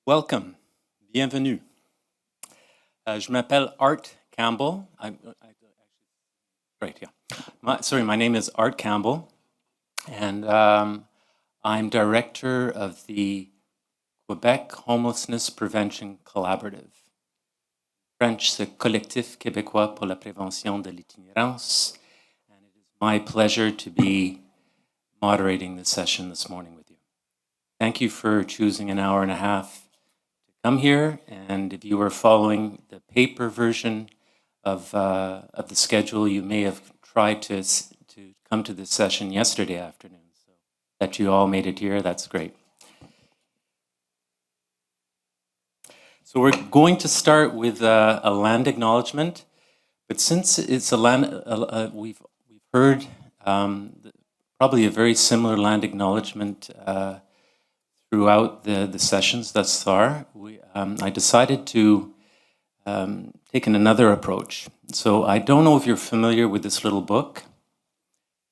Welcome, bienvenue. Je m'appelle Art Campbell. My name is Art Campbell, and I'm director of the Quebec Homelessness Prevention Collaborative. French, c'est Collectif Québécois pour la prévention de l'itinérance, and it is my pleasure to be moderating this session this morning with you. Thank you for choosing an hour and a half come here, and if you were following the paper version of the schedule, you may have tried to come to this session yesterday afternoon. So that you all made it here, that's great. So we're going to start with a land acknowledgement, but since it's a land, we've heard probably a very similar land acknowledgement throughout the sessions thus far. I decided to take another approach. So I don't know if you're familiar with this little book.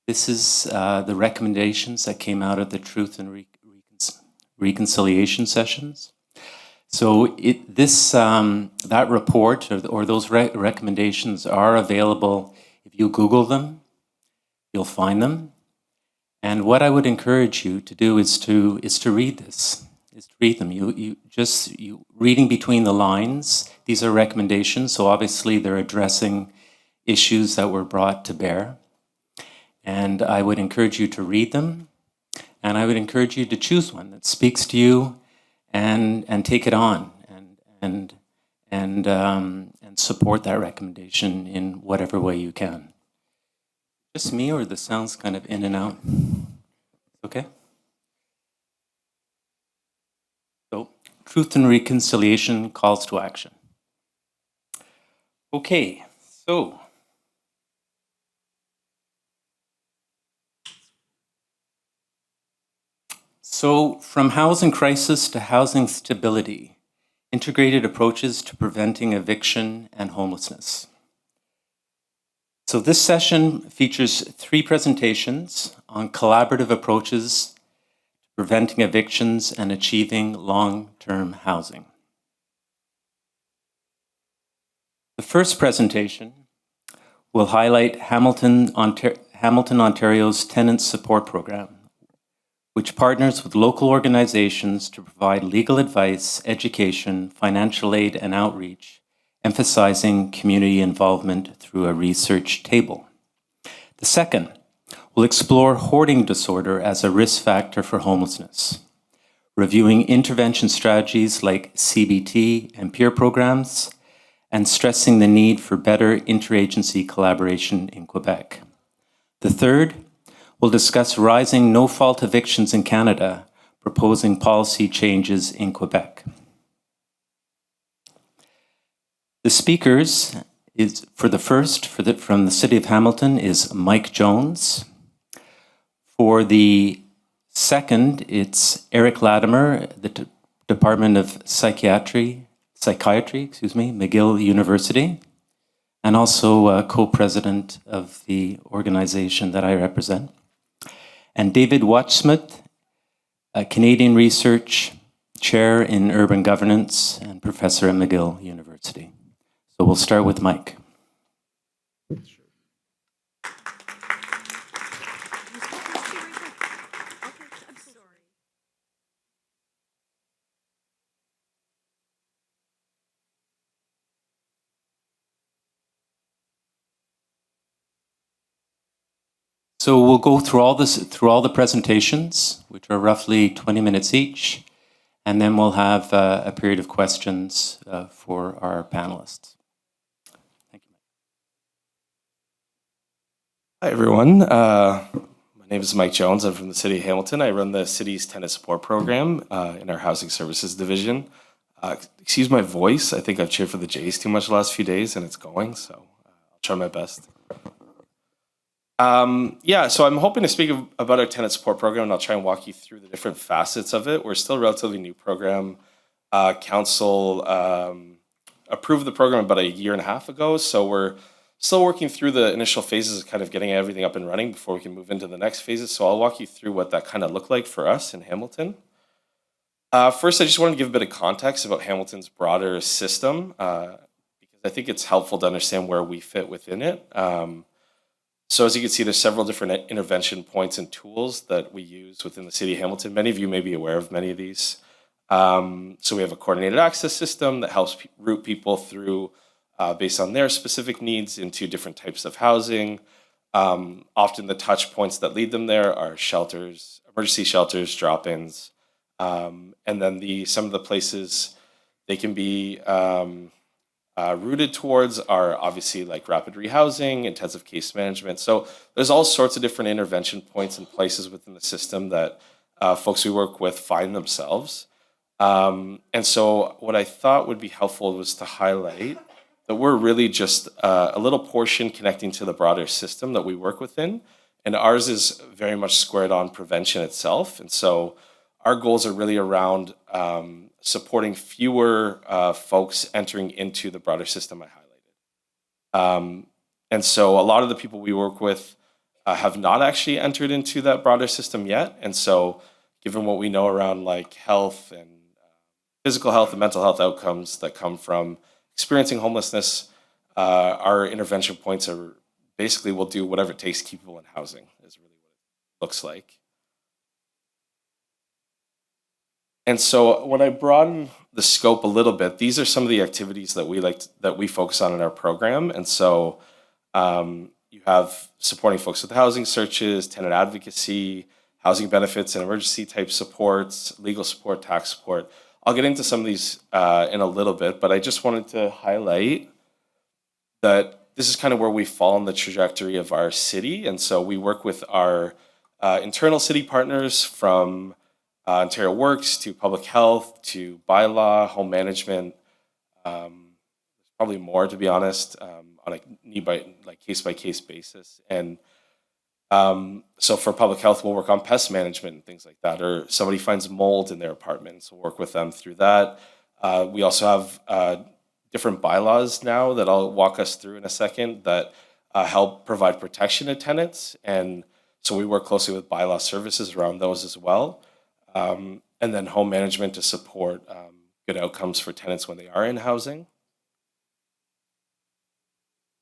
This is the recommendations that came out of the Truth and Reconciliation sessions. So that report or those recommendations are available. If you Google them, you'll find them. And what I would encourage you to do is to read this. Is to read them. You reading between the lines. These are recommendations, so obviously they're addressing issues that were brought to bear. And I would encourage you to read them, and I would encourage you to choose one that speaks to you, and take it on, and support that recommendation in whatever way you can. Just me, or the sound's kind of in and out? Okay. So, Truth and Reconciliation calls to action. Okay, So from housing crisis to housing stability, integrated approaches to preventing eviction and homelessness. So this session features 3 presentations on collaborative approaches to preventing evictions and achieving long-term housing. The first presentation will highlight Hamilton, Ontario's Tenant Support Program, which partners with local organizations to provide legal advice, education, financial aid, and outreach, emphasizing community involvement through a research table. The second will explore hoarding disorder as a risk factor for homelessness, reviewing intervention strategies like CBT and peer programs, and stressing the need for better interagency collaboration in Quebec. The third will discuss rising no-fault evictions in Canada, proposing policy changes in Quebec. The speakers from the City of Hamilton is Mike Jones. For the second, it's Eric Latimer, the Department of Psychiatry, McGill University, and also co-president of the organization that I represent. And David Watchsmith, a Canadian Research Chair in Urban Governance and Professor at McGill University. So we'll start with Mike. So we'll go through all the presentations, which are roughly 20 minutes each, and then we'll have a period of questions for our panelists. Thank you. Hi, everyone. My name is Mike Jones. I'm from the City of Hamilton. I run the city's Tenant Support Program in our Housing Services Division. Excuse my voice. I think I've cheered for the Jays too much the last few days, and it's going, so I'll try my best. So I'm hoping to speak about our Tenant Support Program, and I'll try and walk you through the different facets of it. We're still a relatively new program. Council approved the program about 1.5 years ago, so we're still working through the initial phases of kind of getting everything up and running before we can move into the next phases. So I'll walk you through what that kind of looked like for us in Hamilton. First, I just wanted to give a bit of context about Hamilton's broader system, because I think it's helpful to understand where we fit within it. So as you can see, there's several different intervention points and tools that we use within the city of Hamilton. Many of you may be aware of many of these. So we have a coordinated access system that helps route people through, based on their specific needs, into different types of housing. Often the touch points that lead them there are shelters, emergency shelters, drop-ins, and then some of the places they can be rooted towards are obviously like rapid rehousing, intensive case management. So there's all sorts of different intervention points and places within the system that folks we work with find themselves. And so what I thought would be helpful was to highlight that we're really just a little portion connecting to the broader system that we work within. And ours is very much squared on prevention itself. And so our goals are really around supporting fewer folks entering into the broader system I highlighted. And so a lot of the people we work with have not actually entered into that broader system yet. And so given what we know around like health and physical health and mental health outcomes that come from experiencing homelessness, our intervention points are basically we'll do whatever it takes to keep people in housing is really what it looks like. And so when I broaden the scope a little bit, these are some of the activities that we focus on in our program. And so you have supporting folks with housing searches, tenant advocacy, housing benefits and emergency type supports, legal support, tax support. I'll get into some of these in a little bit, but I just wanted to highlight that this is kind of where we fall in the trajectory of our city. And so we work with our internal city partners from Ontario Works to public health to bylaw, home management, probably more to be honest, on a case by case basis. And so for public health, we'll work on pest management and things like that, or somebody finds mold in their apartment, so we'll work with them through that. We also have different bylaws now that I'll walk us through in a second that help provide protection to tenants. And so we work closely with bylaw services around those as well. And then home management to support good outcomes for tenants when they are in housing.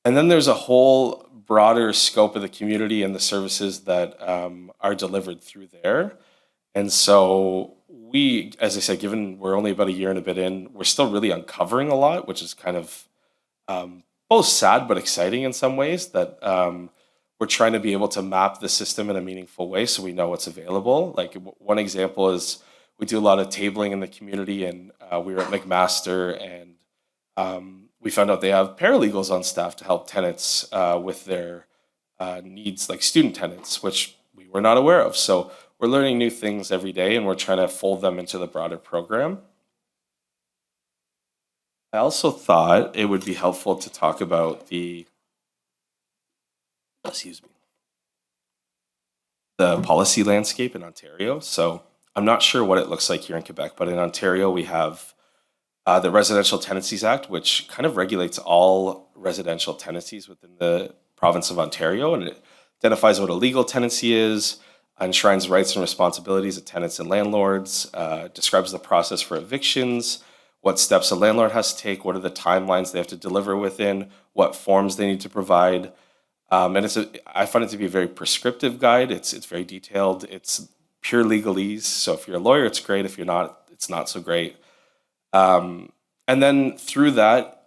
And then there's a whole broader scope of the community and the services that are delivered through there. And so we, as I said, given we're only about a year and a bit in, we're still really uncovering a lot, which is kind of both sad but exciting in some ways that we're trying to be able to map the system in a meaningful way so we know what's available. Like one example is we do a lot of tabling in the community, and we were at McMaster, and we found out they have paralegals on staff to help tenants with their needs, like student tenants, which we were not aware of. So we're learning new things every day, and we're trying to fold them into the broader program. I also thought it would be helpful to talk about the policy landscape in Ontario. So I'm not sure what it looks like here in Quebec, but in Ontario we have the Residential Tenancies Act, which kind of regulates all residential tenancies within the province of Ontario, and it identifies what a legal tenancy is, enshrines rights and responsibilities of tenants and landlords, describes the process for evictions, what steps a landlord has to take, what are the timelines they have to deliver within, what forms they need to provide. And I find it to be a very prescriptive guide. It's very detailed. It's pure legalese. So if you're a lawyer, it's great. If you're not, it's not so great. And then through that,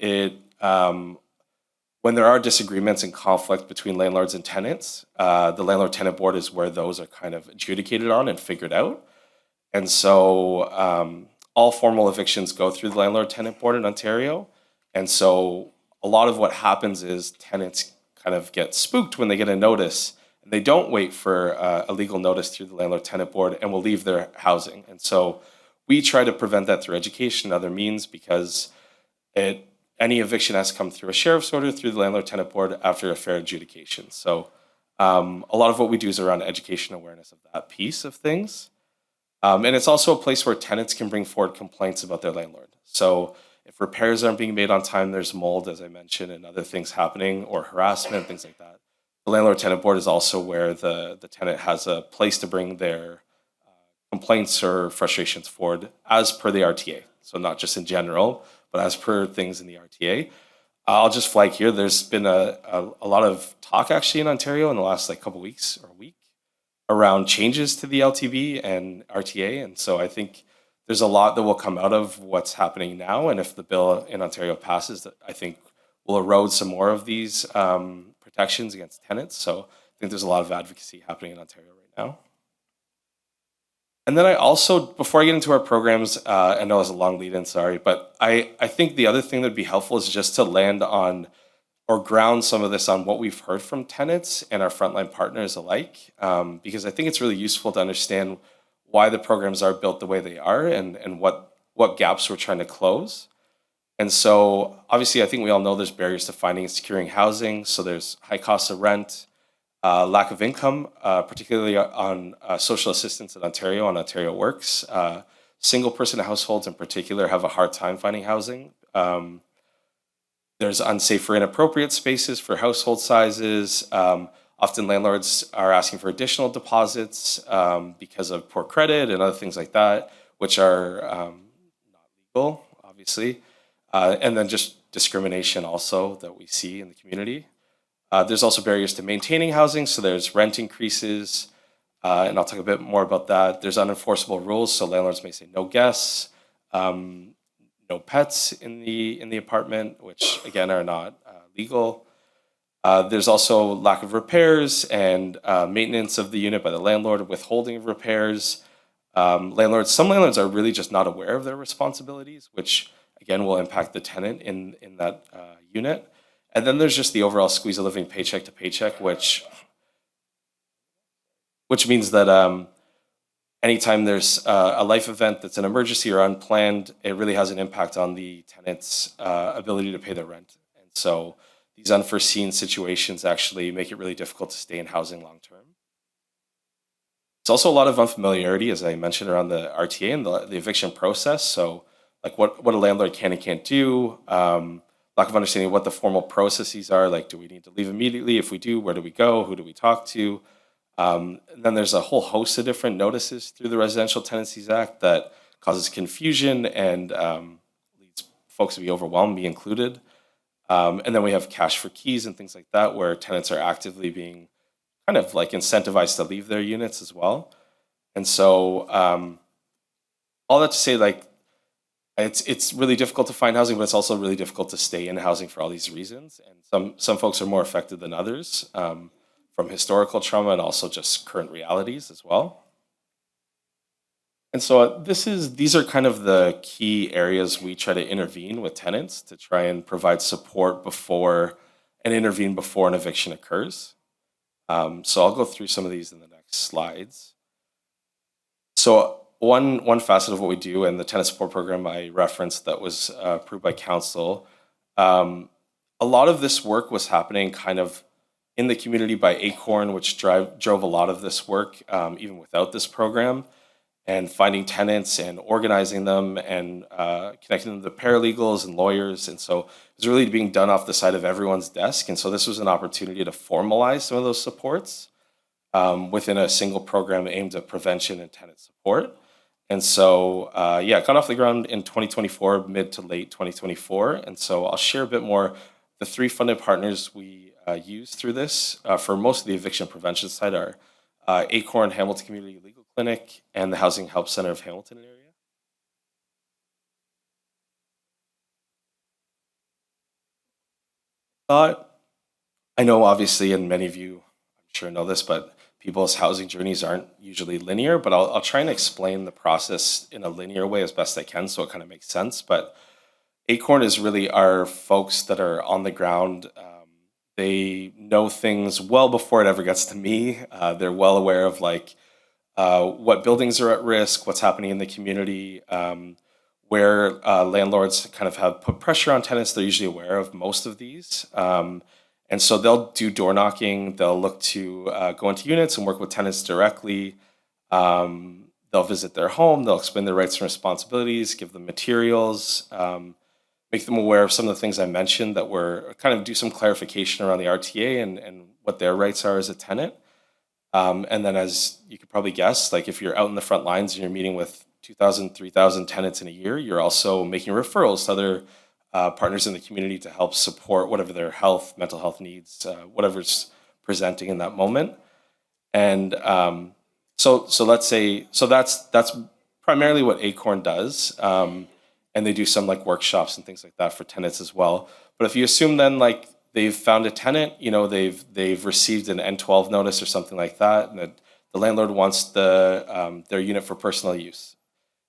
when there are disagreements and conflict between landlords and tenants, the landlord-tenant board is where those are kind of adjudicated on and figured out. And so all formal evictions go through the landlord-tenant board in Ontario. And so a lot of what happens is tenants kind of get spooked when they get a notice, and they don't wait for a legal notice through the landlord-tenant board and will leave their housing. And so we try to prevent that through education and other means, because any eviction has to come through a sheriff's order through the landlord-tenant board after a fair adjudication. So a lot of what we do is around education awareness of that piece of things. And it's also a place where tenants can bring forward complaints about their landlord. So if repairs aren't being made on time, there's mold, as I mentioned, and other things happening, or harassment, things like that. The landlord-tenant board is also where the tenant has a place to bring their complaints or frustrations forward as per the RTA. So not just in general, but as per things in the RTA. I'll just flag here, there's been a lot of talk actually in Ontario in the last like couple weeks or a week around changes to the LTB and RTA. And so I think there's a lot that will come out of what's happening now. And if the bill in Ontario passes, that I think will erode some more of these protections against tenants. So I think there's a lot of advocacy happening in Ontario right now. And then I also, before I get into our programs, I know it's a long lead in, sorry, but I think the other thing that'd be helpful is just to land on or ground some of this on what we've heard from tenants and our frontline partners alike, because I think it's really useful to understand why the programs are built the way they are and what gaps we're trying to close. And so obviously I think we all know there's barriers to finding and securing housing. So there's high costs of rent, lack of income, particularly on social assistance in Ontario, on Ontario Works. Single person households in particular have a hard time finding housing. There's unsafe or inappropriate spaces for household sizes. Often landlords are asking for additional deposits because of poor credit and other things like that, which are not legal, obviously. And then just discrimination also that we see in the community. There's also barriers to maintaining housing, so there's rent increases, and I'll talk a bit more about that. There's unenforceable rules, so landlords may say no guests, no pets in the apartment, which again are not legal. There's also lack of repairs and maintenance of the unit by the landlord, withholding of repairs. Some landlords are really just not aware of their responsibilities, which again will impact the tenant in that unit. And then there's just the overall squeeze of living paycheck to paycheck, which means that anytime there's a life event that's an emergency or unplanned, it really has an impact on the tenant's ability to pay their rent. And so these unforeseen situations actually make it really difficult to stay in housing long term. It's also a lot of unfamiliarity, as I mentioned, around the RTA and the eviction process. So like what a landlord can and can't do, lack of understanding what the formal processes are, like do we need to leave immediately? If we do, where do we go? Who do we talk to? And then there's a whole host of different notices through the Residential Tenancies Act that causes confusion and leads folks to be overwhelmed, me included. And then we have cash for keys and things like that, where tenants are actively being kind of like incentivized to leave their units as well. And so all that to say, like, it's really difficult to find housing, but it's also really difficult to stay in housing for all these reasons. And some folks are more affected than others from historical trauma and also just current realities as well. And so these are kind of the key areas we try to intervene with tenants to try and provide support before and intervene before an eviction occurs. So I'll go through some of these in the next slides. So one facet of what we do, and the Tenant Support Program I referenced that was approved by Council, a lot of this work was happening kind of in the community by Acorn, which drove a lot of this work even without this program, and finding tenants and organizing them and connecting them to paralegals and lawyers. And so it was really being done off the side of everyone's desk. And so this was an opportunity to formalize some of those supports within a single program aimed at prevention and tenant support. And so, it got off the ground in 2024, mid to late 2024. And so I'll share a bit more. The three funded partners we use through this for most of the eviction prevention side are Acorn, Hamilton Community Legal Clinic, and the Housing Help Center of Hamilton area. I know obviously, and many of you I'm sure know this, but people's housing journeys aren't usually linear, but I'll try and explain the process in a linear way as best I can so it kind of makes sense. But Acorn is really our folks that are on the ground. They know things well before it ever gets to me. They're well aware of like what buildings are at risk, what's happening in the community, where landlords kind of have put pressure on tenants. They're usually aware of most of these. And so they'll do door knocking. They'll look to go into units and work with tenants directly. They'll visit their home. They'll explain their rights and responsibilities, give them materials, make them aware of some of the things I mentioned that were kind of do some clarification around the RTA and what their rights are as a tenant. And then, as you could probably guess, like if you're out in the front lines and you're meeting with 2,000, 3,000 tenants in a year, you're also making referrals to other partners in the community to help support whatever their mental health needs, whatever's presenting in that moment. And so let's say, so that's primarily what Acorn does. And they do some like workshops and things like that for tenants as well. But if you assume then like they've found a tenant, they've received an N12 notice or something like that, and the landlord wants their unit for personal use.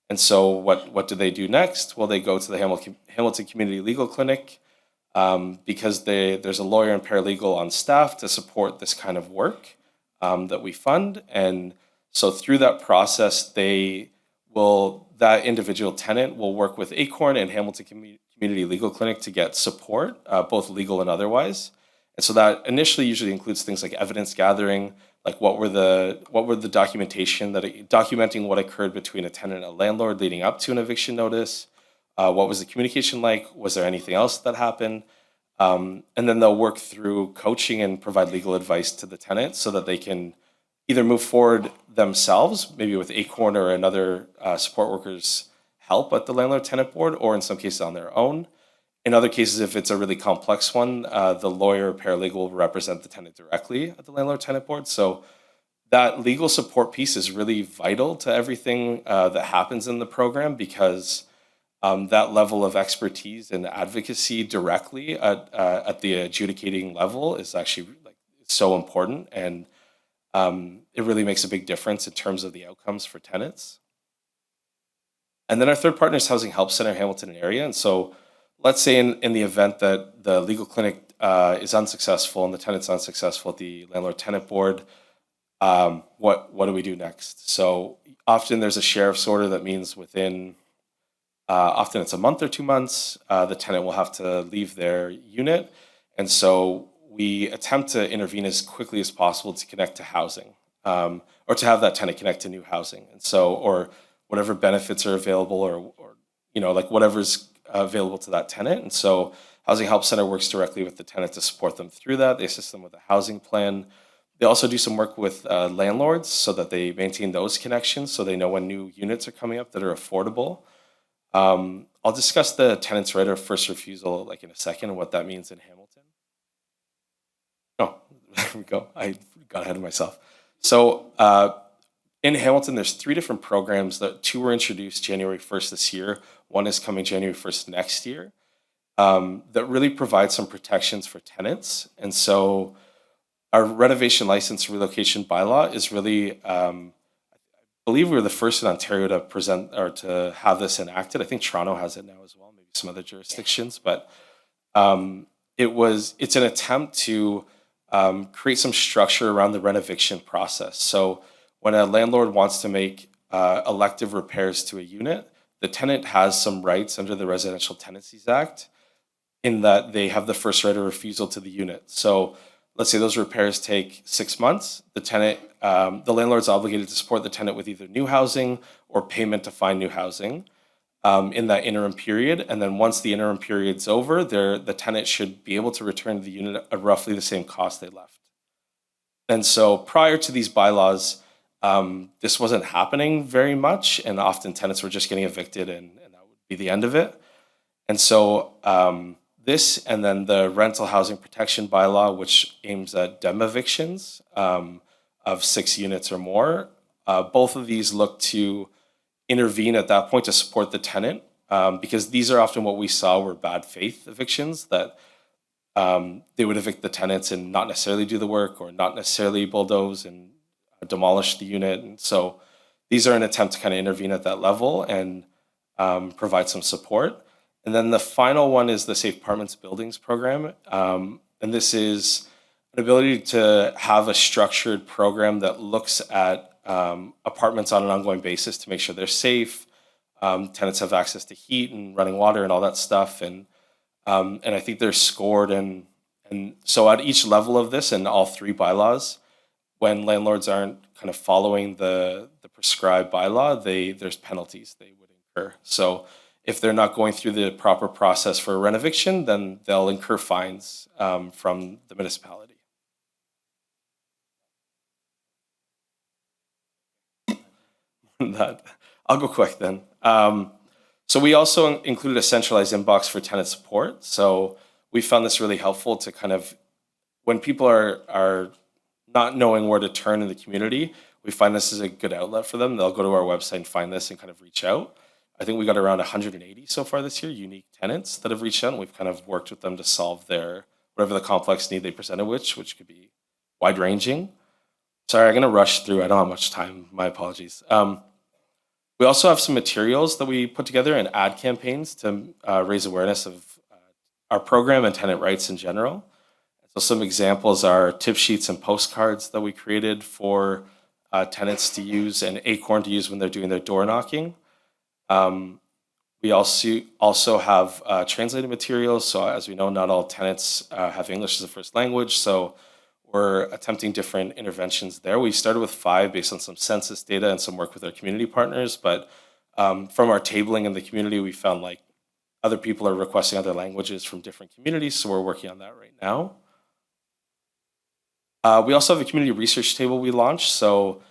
And so what do they do next? Well, they go to the Hamilton Community Legal Clinic because there's a lawyer and paralegal on staff to support this kind of work that we fund. And so through that process, that individual tenant will work with Acorn and Hamilton Community Legal Clinic to get support, both legal and otherwise. And so that initially usually includes things like evidence gathering, like what were the documentation documenting what occurred between a tenant and a landlord leading up to an eviction notice. What was the communication like? Was there anything else that happened? And then they'll work through coaching and provide legal advice to the tenant so that they can either move forward themselves, maybe with Acorn or another support worker's help at the landlord-tenant board, or in some cases on their own. In other cases, if it's a really complex one, the lawyer or paralegal will represent the tenant directly at the landlord-tenant board. So that legal support piece is really vital to everything that happens in the program, because that level of expertise and advocacy directly at the adjudicating level is actually like so important, and it really makes a big difference in terms of the outcomes for tenants. And then our third partner is Housing Help Center Hamilton area. And so let's say in the event that the legal clinic is unsuccessful and the tenant's unsuccessful at the landlord-tenant board, what do we do next? So often there's a sheriff's order that means within, often it's a month or 2 months, the tenant will have to leave their unit. And so we attempt to intervene as quickly as possible to connect to housing, or to have that tenant connect to new housing. And so, or whatever benefits are available, or like whatever's available to that tenant. And so Housing Help Center works directly with the tenant to support them through that. They assist them with a housing plan. They also do some work with landlords so that they maintain those connections, so they know when new units are coming up that are affordable. I'll discuss the tenant's right of first refusal like in a second and what that means in Hamilton. Oh, there we go. I got ahead of myself. So in Hamilton, there's 3 different programs. 2 were introduced January 1st this year. One is coming January 1st next year, that really provide some protections for tenants. And so our renovation license relocation bylaw is really, I believe we were the first in Ontario to present or to have this enacted. I think Toronto has it now as well, maybe some other jurisdictions. But it's an attempt to create some structure around the renovation process. So when a landlord wants to make elective repairs to a unit, the tenant has some rights under the Residential Tenancies Act, in that they have the first right of refusal to the unit. So let's say those repairs take 6 months. The landlord's obligated to support the tenant with either new housing or payment to find new housing in that interim period. And then once the interim period's over, the tenant should be able to return to the unit at roughly the same cost they left. And so prior to these bylaws, this wasn't happening very much, and often tenants were just getting evicted, and that would be the end of it. And so this, and then the rental housing protection bylaw, which aims at evictions of 6 units or more, both of these look to intervene at that point to support the tenant, because these are often what we saw were bad faith evictions, that they would evict the tenants and not necessarily do the work, or not necessarily bulldoze and demolish the unit. And so these are an attempt to kind of intervene at that level and provide some support. And then the final one is the Safe Apartments Buildings program. And this is an ability to have a structured program that looks at apartments on an ongoing basis to make sure they're safe. Tenants have access to heat and running water and all that stuff. And I think they're scored. And so at each level of this, and all 3 bylaws, when landlords aren't kind of following the prescribed bylaw, there's penalties they would incur. So if they're not going through the proper process for a renoviction, then they'll incur fines from the municipality. that. I'll go quick then. So we also included a centralized inbox for tenant support. So we found this really helpful to kind of, when people are not knowing where to turn in the community, we find this is a good outlet for them. They'll go to our website and find this and kind of reach out. I think we got around 180 so far this year, unique tenants that have reached out, and we've kind of worked with them to solve their, whatever the complex need they presented, which could be wide ranging. Sorry, I'm going to rush through. I don't have much time. My apologies. We also have some materials that we put together and ad campaigns to raise awareness of our program and tenant rights in general. So some examples are tip sheets and postcards that we created for tenants to use and Acorn to use when they're doing their door knocking. We also have translated materials. So as we know, not all tenants have English as a first language. So we're attempting different interventions there. We started with 5 based on some census data and some work with our community partners. But from our tabling in the community, we found like other people are requesting other languages from different communities. So we're working on that right now. We also have a community research table we launched. So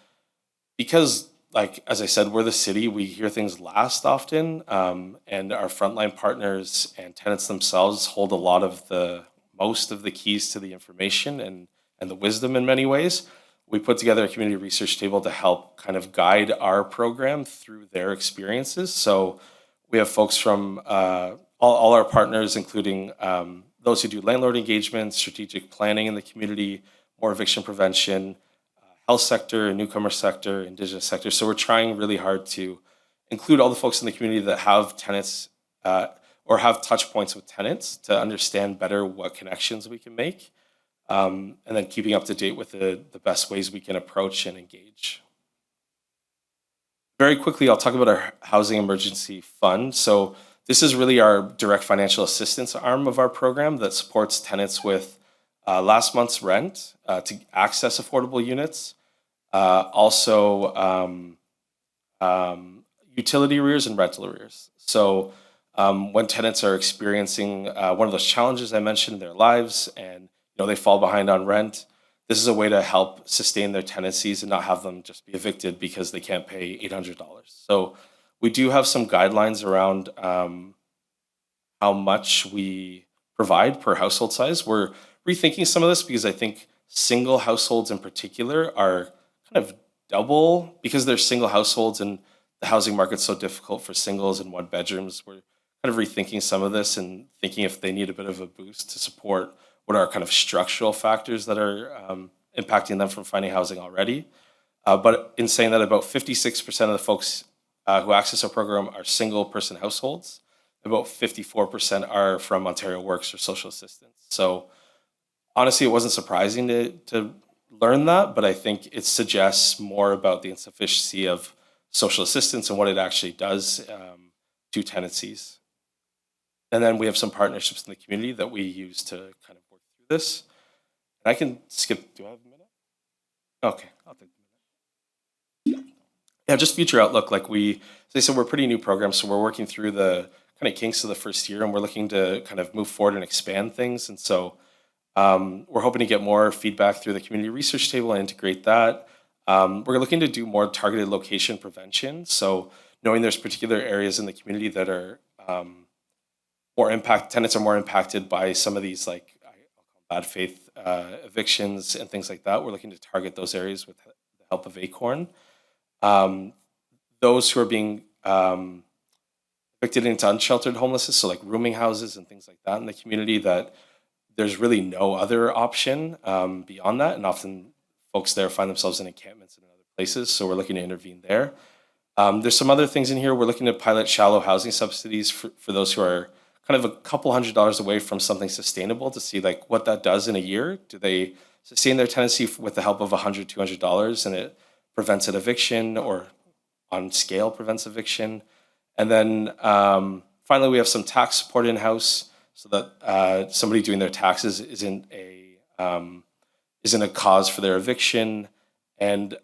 because, like, as I said, we're the city, we hear things last often, and our frontline partners and tenants themselves hold a lot of most of the keys to the information and the wisdom in many ways. We put together a community research table to help kind of guide our program through their experiences. So we have folks from all our partners, including those who do landlord engagement, strategic planning in the community, more eviction prevention, health sector, newcomer sector, indigenous sector. So we're trying really hard to include all the folks in the community that have tenants or have touch points with tenants to understand better what connections we can make, and then keeping up to date with the best ways we can approach and engage. Very quickly, I'll talk about our Housing Emergency Fund. So this is really our direct financial assistance arm of our program that supports tenants with last month's rent to access affordable units. Also, utility arrears and rental arrears. So when tenants are experiencing one of those challenges I mentioned in their lives and they fall behind on rent, this is a way to help sustain their tenancies and not have them just be evicted because they can't pay $800. So we do have some guidelines around how much we provide per household size. We're rethinking some of this because I think single households in particular are kind of double because they're single households and the housing market's so difficult for singles and one bedrooms. We're kind of rethinking some of this and thinking if they need a bit of a boost to support what are kind of structural factors that are impacting them from finding housing already. But in saying that, about 56% of the folks who access our program are single person households. About 54% are from Ontario Works or social assistance. So honestly, it wasn't surprising to learn that, but I think it suggests more about the insufficiency of social assistance and what it actually does to tenancies. And then we have some partnerships in the community that we use to kind of work through this. And I can skip, do I have a minute? Okay, I'll take a minute. Yeah, just future outlook. Like as I said, we're a pretty new program, so we're working through the kind of kinks of the first year and we're looking to kind of move forward and expand things. And so we're hoping to get more feedback through the community research table and integrate that. We're looking to do more targeted location prevention. So knowing there's particular areas in the community that are tenants are more impacted by some of these like bad faith evictions and things like that. We're looking to target those areas with the help of Acorn. Those who are being evicted into unsheltered homelessness, so like rooming houses and things like that in the community, that there's really no other option beyond that. And often folks there find themselves in encampments and in other places. So we're looking to intervene there. There's some other things in here. We're looking to pilot shallow housing subsidies for those who are kind of a couple $100s away from something sustainable to see like what that does in a year. Do they sustain their tenancy with the help of $100, $200 and it prevents an eviction or on scale prevents eviction? And then finally, we have some tax support in-house so that somebody doing their taxes isn't a cause for their eviction. And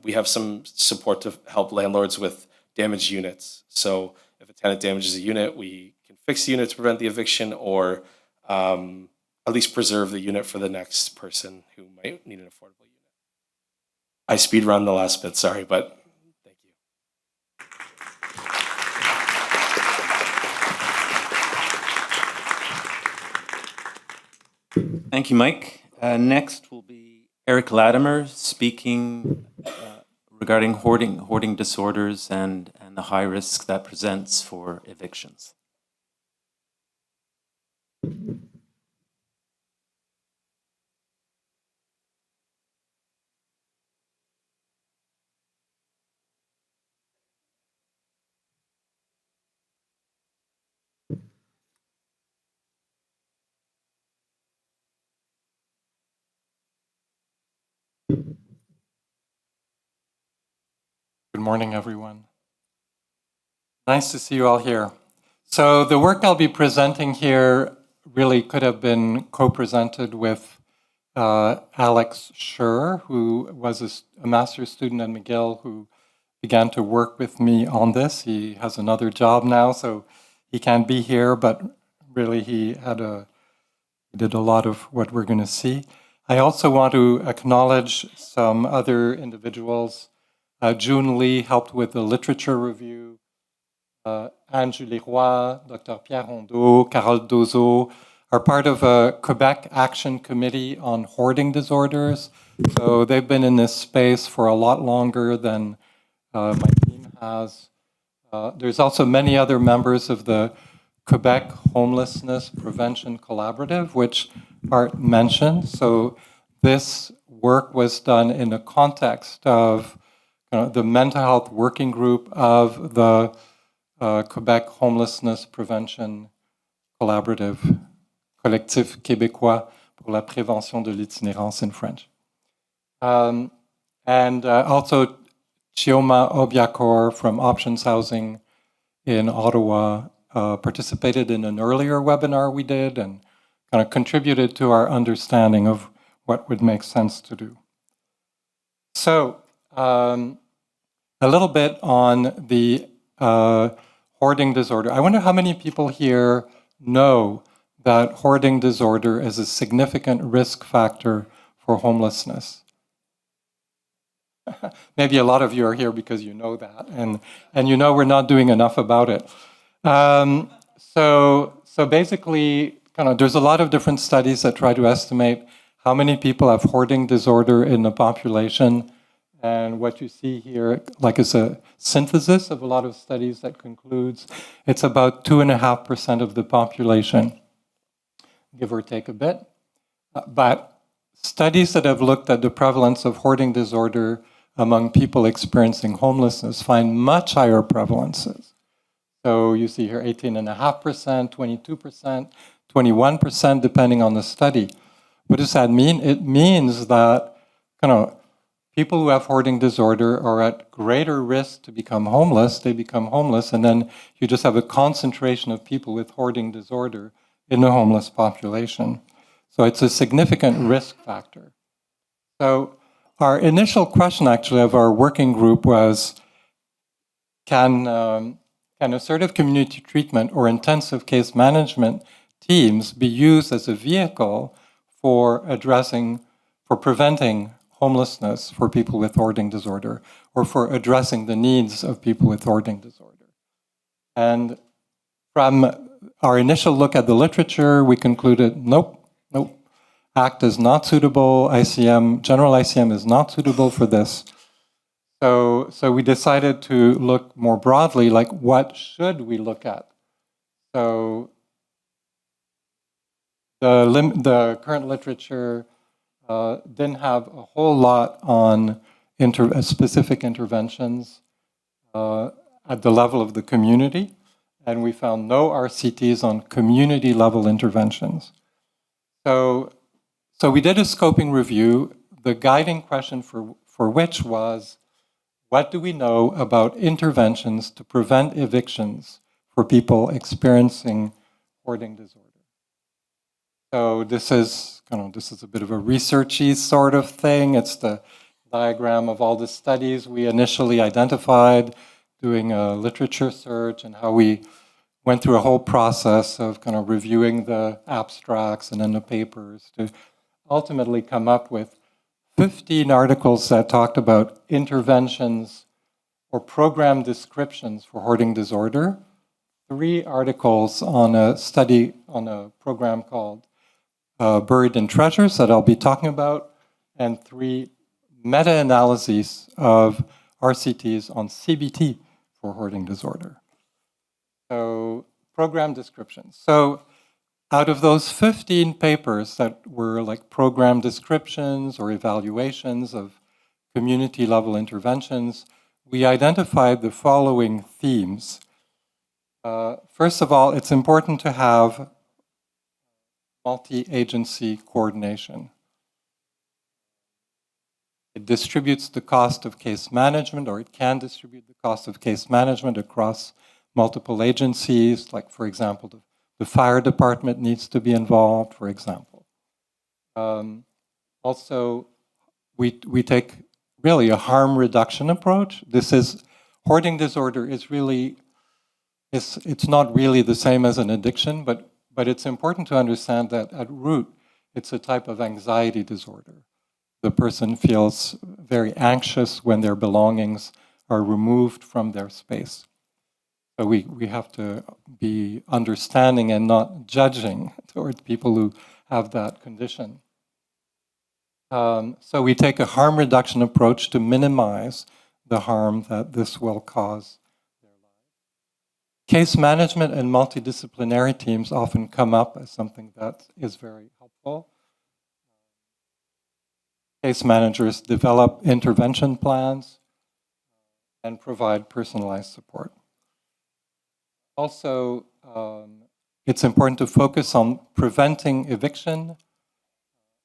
we have some support to help landlords with damaged units. So if a tenant damages a unit, we can fix the unit to prevent the eviction or at least preserve the unit for the next person who might need an affordable unit. I speed run the last bit, sorry, but thank you. Thank you, Mike. Next will be Eric Latimer speaking regarding hoarding disorders and the high risk that presents for evictions. Good morning, everyone. Nice to see you all here. So the work I'll be presenting here really could have been co-presented with Alex Schur, who was a master's student at McGill, who began to work with me on this. He has another job now, so he can't be here, but really he did a lot of what we're going to see. I also want to acknowledge some other individuals. June Lee helped with the literature review. Anne-Julie Roy, Dr. Pierre Rondeau, Carole Dozo are part of a Quebec Action Committee on Hoarding Disorders. So they've been in this space for a lot longer than my team has. There's also many other members of the Quebec Homelessness Prevention Collaborative, which Art mentioned. So this work was done in the context of the mental health working group of the Quebec Homelessness Prevention Collaborative, Collectif québécois pour la prévention de l'itinérance in French. And also Chioma Obiakor from Options Housing in Ottawa participated in an earlier webinar we did and kind of contributed to our understanding of what would make sense to do. So a little bit on the hoarding disorder. I wonder how many people here know that hoarding disorder is a significant risk factor for homelessness. Maybe a lot of you are here because you know that, and you know we're not doing enough about it. So basically, there's a lot of different studies that try to estimate how many people have hoarding disorder in the population. And what you see here, is a synthesis of a lot of studies that concludes it's about 2.5% of the population, give or take a bit. But studies that have looked at the prevalence of hoarding disorder among people experiencing homelessness find much higher prevalences. So you see here 18.5%, 22%, 21%, depending on the study. What does that mean? It means that people who have hoarding disorder are at greater risk to become homeless. They become homeless, and then you just have a concentration of people with hoarding disorder in the homeless population. So it's a significant risk factor. So our initial question, actually, of our working group was, can assertive community treatment or intensive case management teams be used as a vehicle for preventing homelessness for people with hoarding disorder, or for addressing the needs of people with hoarding disorder? And from our initial look at the literature, we concluded, nope. ACT is not suitable, general ICM is not suitable for this. So we decided to look more broadly, what should we look at? So the current literature didn't have a whole lot on specific interventions at the level of the community, and we found no RCTs on community-level interventions. So we did a scoping review, the guiding question for which was, what do we know about interventions to prevent evictions for people experiencing hoarding disorder? So this is a bit of a researchy sort of thing. It's the diagram of all the studies we initially identified, doing a literature search, and how we went through a whole process of reviewing the abstracts and then the papers to ultimately come up with 15 articles that talked about interventions or program descriptions for hoarding disorder, 3 articles on a study on a program called buried in treasures that I'll be talking about, and 3 meta-analyses of RCTs on CBT for hoarding disorder. So, program descriptions. So, out of those 15 papers that were like program descriptions or evaluations of community-level interventions, we identified the following themes. First of all, it's important to have multi-agency coordination. It distributes the cost of case management, or it can distribute the cost of case management across multiple agencies, like, for example, the fire department needs to be involved, for example. Also, we take really a harm reduction approach. Hoarding disorder is really, it's not really the same as an addiction, but it's important to understand that at root, it's a type of anxiety disorder. The person feels very anxious when their belongings are removed from their space. So we have to be understanding and not judging towards people who have that condition. So we take a harm reduction approach to minimize the harm that this will cause their lives. Case management and multidisciplinary teams often come up as something that is very helpful. Case managers develop intervention plans and provide personalized support. Also, it's important to focus on preventing eviction,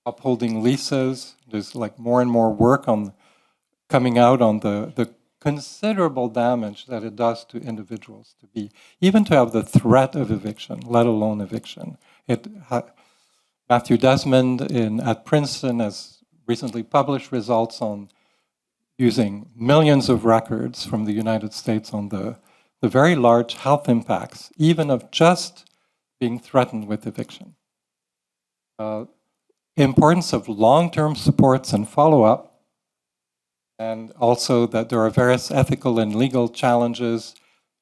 upholding leases. There's like more and more work on coming out on the considerable damage that it does to individuals to be, even to have the threat of eviction, let alone eviction. Matthew Desmond at Princeton has recently published results on using millions of records from the United States on the very large health impacts, even of just being threatened with eviction. Importance of long-term supports and follow-up, and also that there are various ethical and legal challenges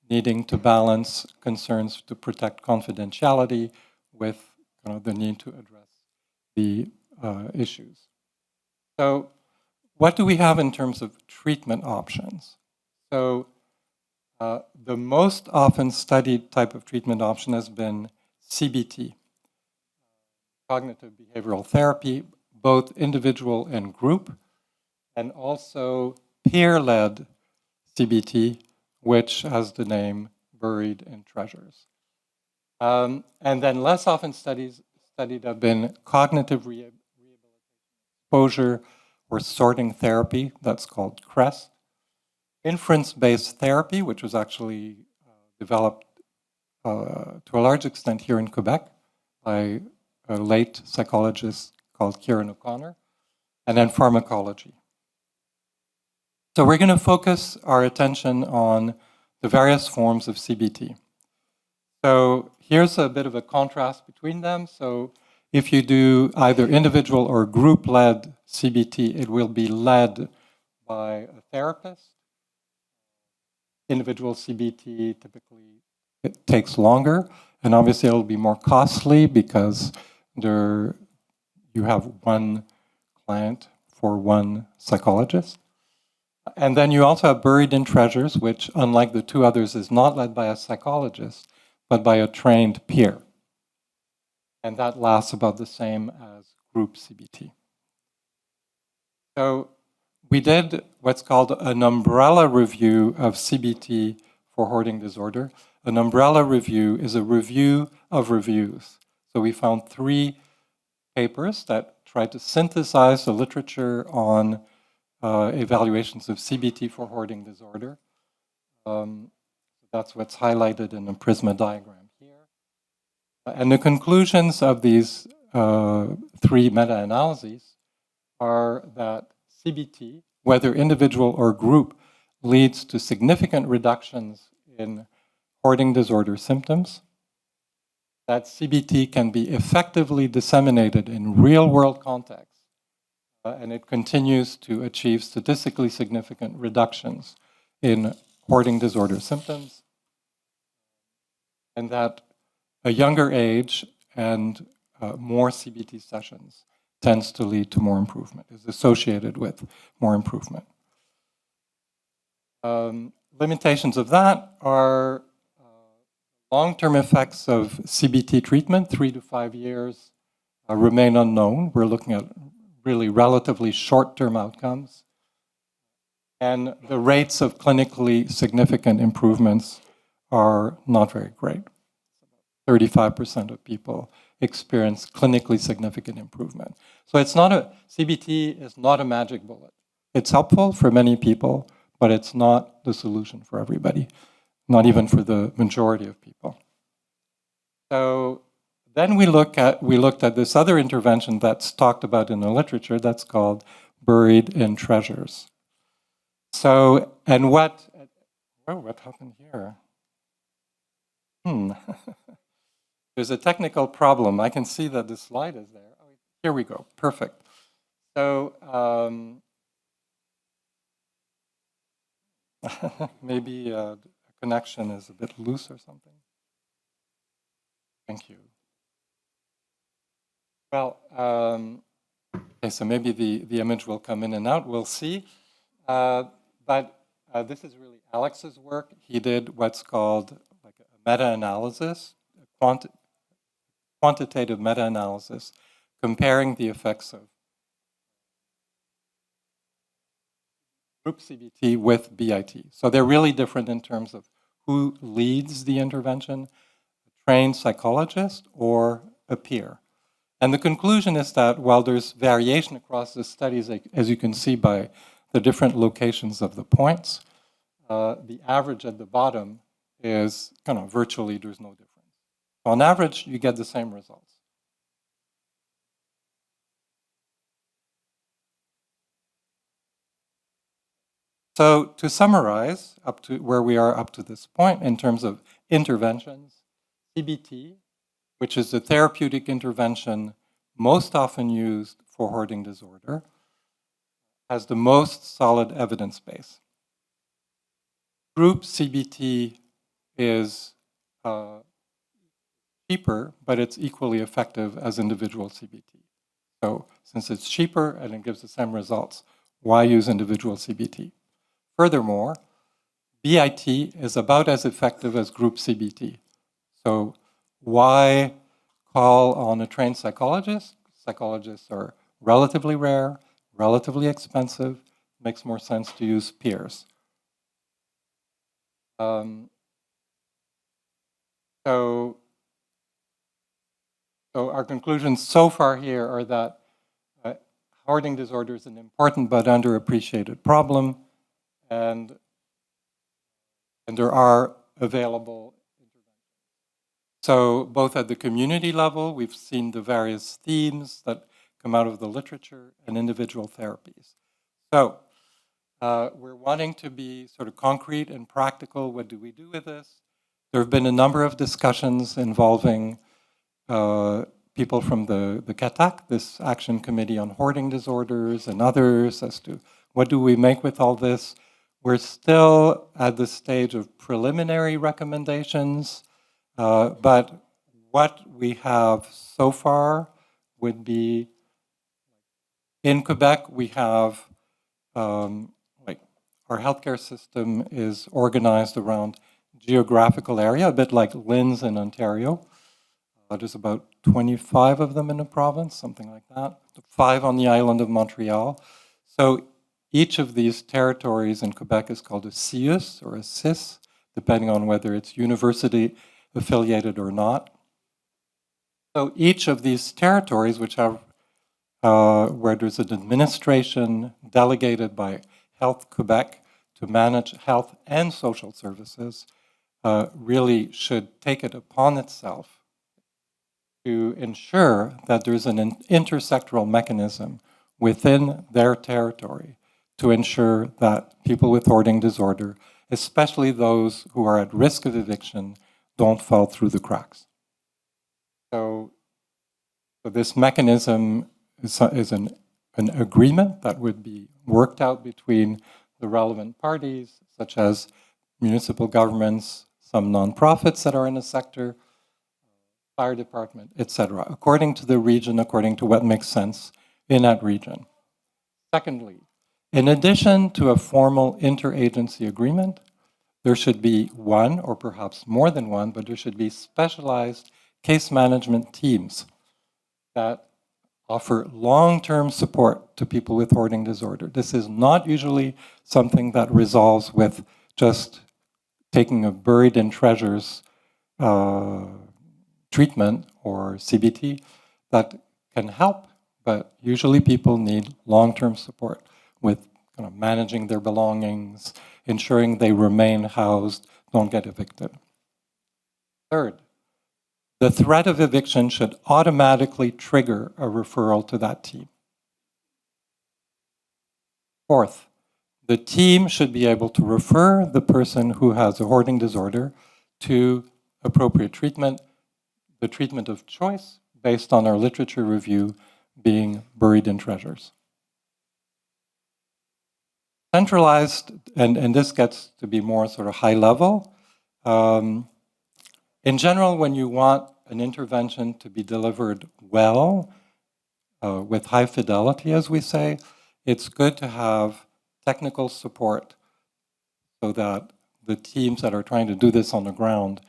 needing to balance concerns to protect confidentiality with the need to address the issues. So what do we have in terms of treatment options? So the most often studied type of treatment option has been CBT, cognitive behavioral therapy, both individual and group, and also peer-led CBT, which has the name Buried in Treasures. And then less often studied have been cognitive rehabilitation exposure or sorting therapy, that's called CREST. Inference-based therapy, which was actually developed to a large extent here in Quebec by a late psychologist called Kieran O'Connor, and then pharmacology. So we're going to focus our attention on the various forms of CBT. So here's a bit of a contrast between them. So if you do either individual or group-led CBT, it will be led by a therapist. Individual CBT typically it takes longer, and obviously it'll be more costly because you have one client for one psychologist. And then you also have Buried in Treasures, which, unlike the 2 others, is not led by a psychologist, but by a trained peer. And that lasts about the same as group CBT. So we did what's called an umbrella review of CBT for hoarding disorder. An umbrella review is a review of reviews. So we found 3 papers that tried to synthesize the literature on evaluations of CBT for hoarding disorder. That's what's highlighted in the Prisma diagram here. And the conclusions of these 3 meta-analyses are that CBT, whether individual or group, leads to significant reductions in hoarding disorder symptoms, that CBT can be effectively disseminated in real-world contexts, and it continues to achieve statistically significant reductions in hoarding disorder symptoms, and that a younger age and more CBT sessions tends to lead to more improvement, is associated with more improvement. Limitations of that are long-term effects of CBT treatment, 3 to 5 years, remain unknown. We're looking at really relatively short-term outcomes. And the rates of clinically significant improvements are not very great. 35% of people experience clinically significant improvement. So CBT is not a magic bullet. It's helpful for many people, but it's not the solution for everybody, not even for the majority of people. So then we looked at this other intervention that's talked about in the literature that's called buried in treasures. So, and what happened here? There's a technical problem. I can see that the slide is there. Oh, here we go, perfect. So, maybe the connection is a bit loose or something. Thank you. Well, okay, so maybe the image will come in and out, we'll see. But this is really Alex's work. He did what's called like a meta-analysis, quantitative meta-analysis, comparing the effects of group CBT with BIT. So they're really different in terms of who leads the intervention, a trained psychologist or a peer. And the conclusion is that while there's variation across the studies, as you can see by the different locations of the points, the average at the bottom is kind of virtually there's no difference. On average, you get the same results. So to summarize, up to where we are up to this point in terms of interventions, CBT, which is the therapeutic intervention most often used for hoarding disorder, has the most solid evidence base. Group CBT is cheaper, but it's equally effective as individual CBT. So since it's cheaper and it gives the same results, why use individual CBT? Furthermore, BIT is about as effective as group CBT. So why call on a trained psychologist? Psychologists are relatively rare, relatively expensive. Makes more sense to use peers. So our conclusions so far here are that hoarding disorder is an important but underappreciated problem, and there are available interventions. So both at the community level, we've seen the various themes that come out of the literature and individual therapies. So we're wanting to be sort of concrete and practical. What do we do with this? There have been a number of discussions involving people from the CATAC, this Action Committee on Hoarding Disorders, and others as to what do we make with all this. We're still at the stage of preliminary recommendations, but what we have so far would be, in Quebec, we have, our healthcare system is organized around geographical area, a bit like LHINs in Ontario. There's about 25 of them in the province, something like that, 5 on the island of Montreal. So each of these territories in Quebec is called a CIUS or a CIS, depending on whether it's university affiliated or not. So each of these territories, which have where there's an administration delegated by Health Quebec to manage health and social services, really should take it upon itself to ensure that there's an intersectoral mechanism within their territory to ensure that people with hoarding disorder, especially those who are at risk of eviction, don't fall through the cracks. So this mechanism is an agreement that would be worked out between the relevant parties, such as municipal governments, some nonprofits that are in the sector, fire department, etc., according to the region, according to what makes sense in that region. Secondly, in addition to a formal interagency agreement, there should be one, or perhaps more than one, but there should be specialized case management teams that offer long-term support to people with hoarding disorder. This is not usually something that resolves with just taking a buried in treasures treatment or CBT that can help, but usually people need long-term support with managing their belongings, ensuring they remain housed, don't get evicted. Third, the threat of eviction should automatically trigger a referral to that team. Fourth, the team should be able to refer the person who has a hoarding disorder to appropriate treatment, the treatment of choice based on our literature review being buried in treasures. Centralized, and this gets to be more sort of high level. In general, when you want an intervention to be delivered well, with high fidelity, as we say, it's good to have technical support so that the teams that are trying to do this on the ground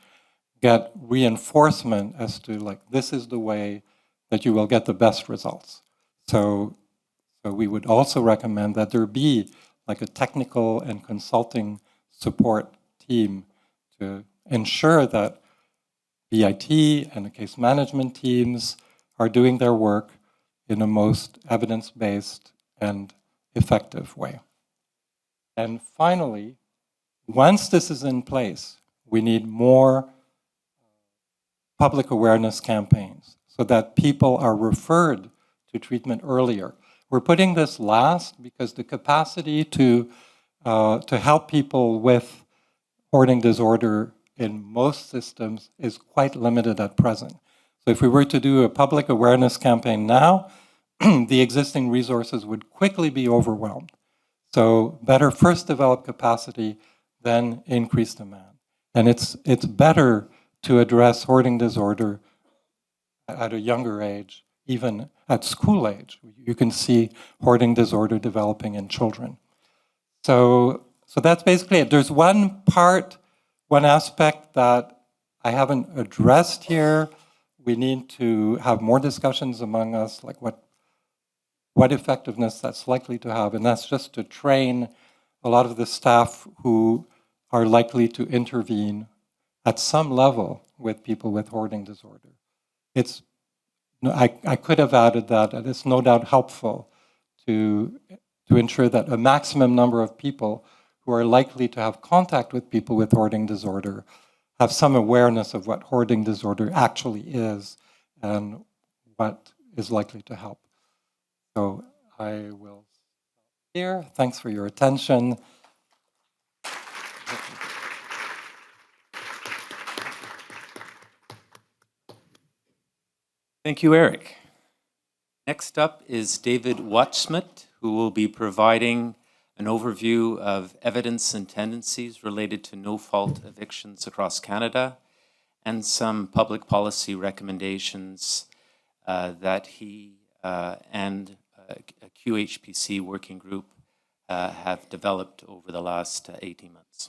get reinforcement as to, like, this is the way that you will get the best results. So we would also recommend that there be like a technical and consulting support team to ensure that BIT and the case management teams are doing their work in the most evidence-based and effective way. And finally, once this is in place, we need more public awareness campaigns so that people are referred to treatment earlier. We're putting this last because the capacity to help people with hoarding disorder in most systems is quite limited at present. So if we were to do a public awareness campaign now, the existing resources would quickly be overwhelmed. So better first develop capacity, then increase demand. And it's better to address hoarding disorder at a younger age, even at school age. You can see hoarding disorder developing in children. So that's basically it. There's one aspect that I haven't addressed here. We need to have more discussions among us, like what effectiveness that's likely to have, and that's just to train a lot of the staff who are likely to intervene at some level with people with hoarding disorder. I could have added that, and it's no doubt helpful to ensure that a maximum number of people who are likely to have contact with people with hoarding disorder have some awareness of what hoarding disorder actually is and what is likely to help. So I will stop here. Thanks for your attention. Thank you, Eric. Next up is David Watchsmith, who will be providing an overview of evidence and tendencies related to no-fault evictions across Canada and some public policy recommendations that he and a QHPC working group have developed over the last 18 months.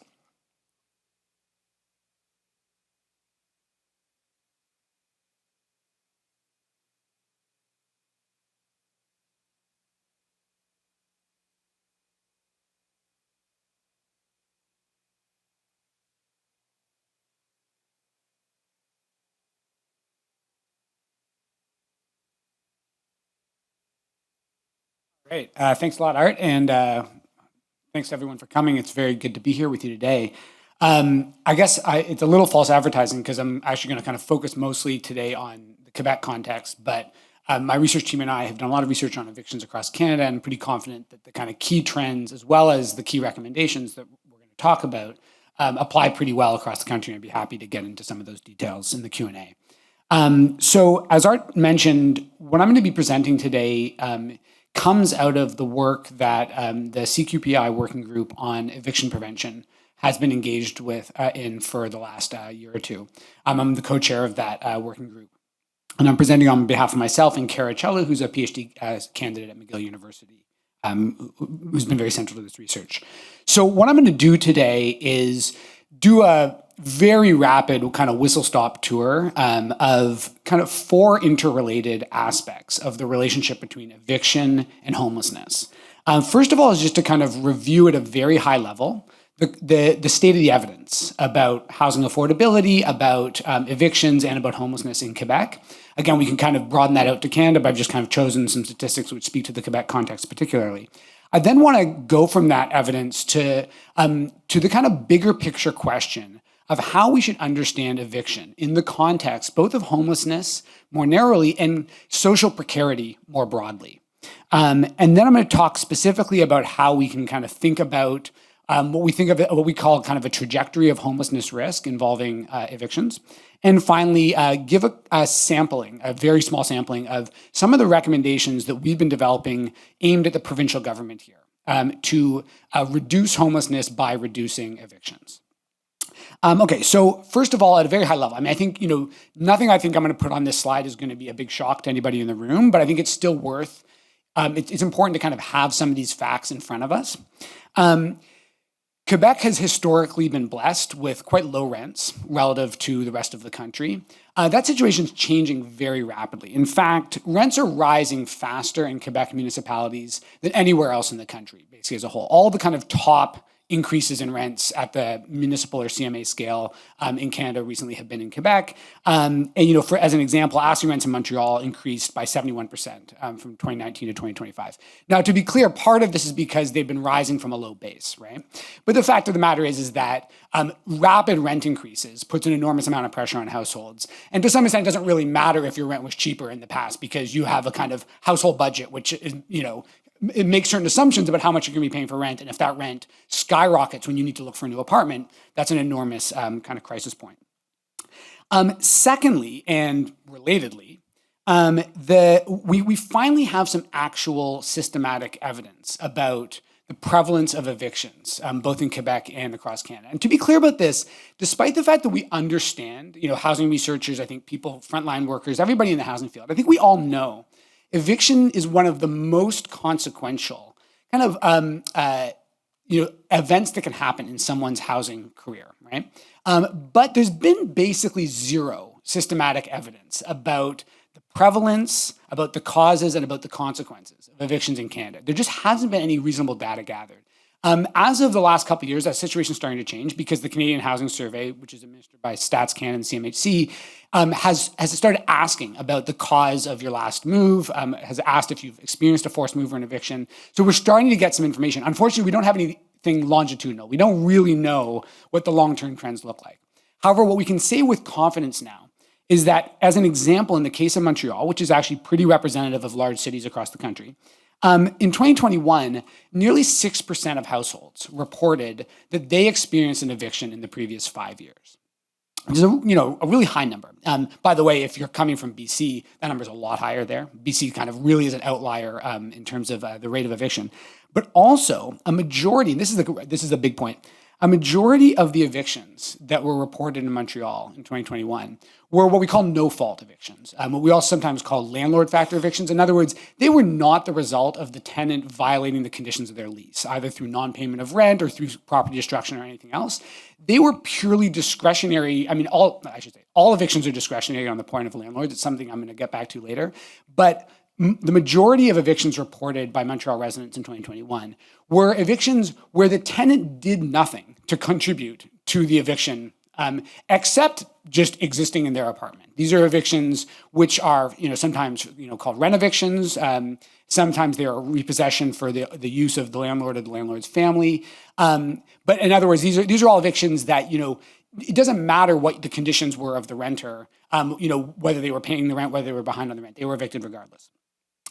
Great. Thanks a lot, Art, and thanks to everyone for coming. It's very good to be here with you today. I guess it's a little false advertising because I'm actually going to kind of focus mostly today on the Quebec context, but my research team and I have done a lot of research on evictions across Canada, and I'm pretty confident that the kind of key trends as well as the key recommendations that we're going to talk about apply pretty well across the country. I'd be happy to get into some of those details in the Q&A. So as Art mentioned, what I'm going to be presenting today comes out of the work that the CQPI working group on eviction prevention has been engaged with in for the last year or two. I'm the co-chair of that working group. And I'm presenting on behalf of myself and Cara Cello, who's a PhD candidate at McGill University, who's been very central to this research. So what I'm going to do today is do a very rapid kind of whistle-stop tour of kind of 4 interrelated aspects of the relationship between eviction and homelessness. First of all is just to kind of review at a very high level the state of the evidence about housing affordability, about evictions, and about homelessness in Quebec. Again, we can kind of broaden that out to Canada, but I've just kind of chosen some statistics which speak to the Quebec context particularly. I then want to go from that evidence to the kind of bigger picture question of how we should understand eviction in the context both of homelessness more narrowly and social precarity more broadly. And then I'm going to talk specifically about how we can kind of think about what we call kind of a trajectory of homelessness risk involving evictions. And finally, give a sampling, a very small sampling of some of the recommendations that we've been developing aimed at the provincial government here to reduce homelessness by reducing evictions. Okay, so first of all, at a very high level, I mean, I think, nothing I think I'm going to put on this slide is going to be a big shock to anybody in the room, but I think it's still worth, it's important to kind of have some of these facts in front of us. Quebec has historically been blessed with quite low rents relative to the rest of the country. That situation is changing very rapidly. In fact, rents are rising faster in Quebec municipalities than anywhere else in the country, basically as a whole. All the kind of top increases in rents at the municipal or CMA scale in Canada recently have been in Quebec. And, as an example, asking rents in Montreal increased by 71% from 2019 to 2025. Now, to be clear, part of this is because they've been rising from a low base, right? But the fact of the matter is that rapid rent increases puts an enormous amount of pressure on households. And to some extent, it doesn't really matter if your rent was cheaper in the past because you have a kind of household budget, which is, it makes certain assumptions about how much you're going to be paying for rent. And if that rent skyrockets when you need to look for a new apartment, that's an enormous kind of crisis point. Secondly, and relatedly, we finally have some actual systematic evidence about the prevalence of evictions, both in Quebec and across Canada. And to be clear about this, despite the fact that we understand, housing researchers, I think people, frontline workers, everybody in the housing field, I think we all know eviction is one of the most consequential kind of events that can happen in someone's housing career, right? But there's been basically zero systematic evidence about the prevalence, about the causes, and about the consequences of evictions in Canada. There just hasn't been any reasonable data gathered. As of the last couple of years, that situation is starting to change because the Canadian Housing Survey, which is administered by Stats Canada and CMHC, has started asking about the cause of your last move, has asked if you've experienced a forced move or an eviction. So we're starting to get some information. Unfortunately, we don't have anything longitudinal. We don't really know what the long-term trends look like. However, what we can say with confidence now is that, as an example, in the case of Montreal, which is actually pretty representative of large cities across the country, in 2021, nearly 6% of households reported that they experienced an eviction in the previous 5 years. Which is a really high number. By the way, if you're coming from BC, that number is a lot higher there. BC kind of really is an outlier in terms of the rate of eviction. But also, a majority, and this is a big point, a majority of the evictions that were reported in Montreal in 2021 were what we call no-fault evictions, what we also sometimes call landlord factor evictions. In other words, they were not the result of the tenant violating the conditions of their lease, either through non-payment of rent or through property destruction or anything else. They were purely discretionary. I mean, all evictions are discretionary on the point of landlords. It's something I'm going to get back to later. But the majority of evictions reported by Montreal residents in 2021 were evictions where the tenant did nothing to contribute to the eviction, except just existing in their apartment. These are evictions which are, sometimes, called rent evictions. Sometimes they are repossession for the use of the landlord or the landlord's family. But in other words, these are all evictions that, it doesn't matter what the conditions were of the renter, whether they were paying the rent, whether they were behind on the rent, they were evicted regardless.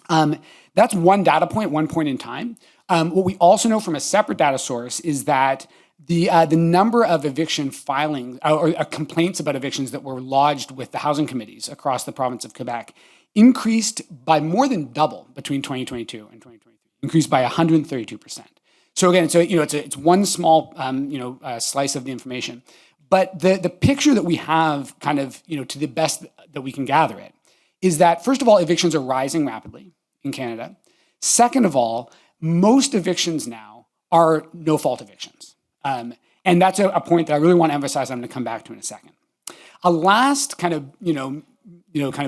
That's one data point, one point in time. What we also know from a separate data source is that the number of eviction filings or complaints about evictions that were lodged with the housing committees across the province of Quebec increased by more than double between 2022 and 2023, increased by 132%. So again, it's one small slice of the information, but the picture that we have, kind of to the best that we can gather it, is that first of all, evictions are rising rapidly in Canada. Second of all, most evictions now are no-fault evictions, and that's a point that I really want to emphasize. I'm going to come back to in a second. A last kind of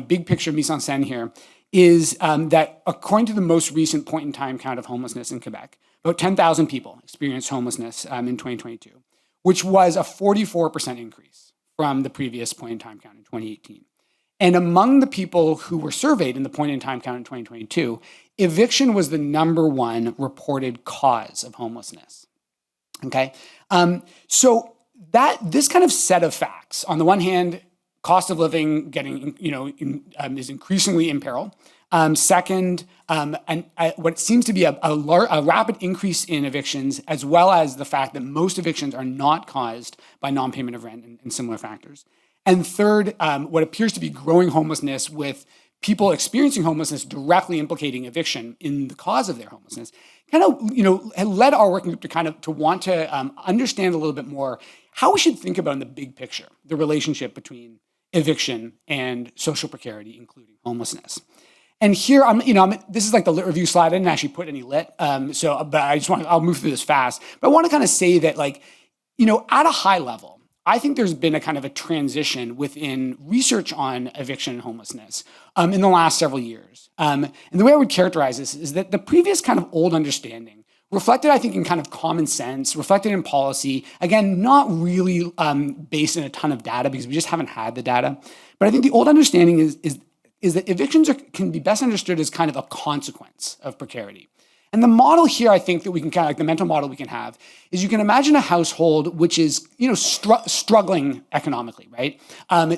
big picture mise en scène here is that according to the most recent point-in-time count of homelessness in Quebec, about 10,000 people experienced homelessness in 2022, which was a 44% increase from the previous point-in-time count in 2018. And among the people who were surveyed in the point-in-time count in 2022, eviction was the #1 reported cause of homelessness. Okay, so this kind of set of facts, on the one hand, cost of living is increasingly in peril. Second, what seems to be a rapid increase in evictions, as well as the fact that most evictions are not caused by non-payment of rent and similar factors. And third, what appears to be growing homelessness, with people experiencing homelessness directly implicating eviction in the cause of their homelessness, kind of led our working group to want to understand a little bit more how we should think about in the big picture the relationship between eviction and social precarity, including homelessness. And here, this is like the lit review slide. I didn't actually put any lit, but I'll move through this fast. But I want to kind of say that, at a high level, I think there's been a kind of a transition within research on eviction and homelessness in the last several years. And the way I would characterize this is that the previous kind of old understanding reflected, I think, in kind of common sense, reflected in policy, again, not really based in a ton of data because we just haven't had the data. But I think the old understanding is that evictions can be best understood as kind of a consequence of precarity. And the model here, I think, that we can kind of, the mental model we can have, is you can imagine a household which is, struggling economically, right?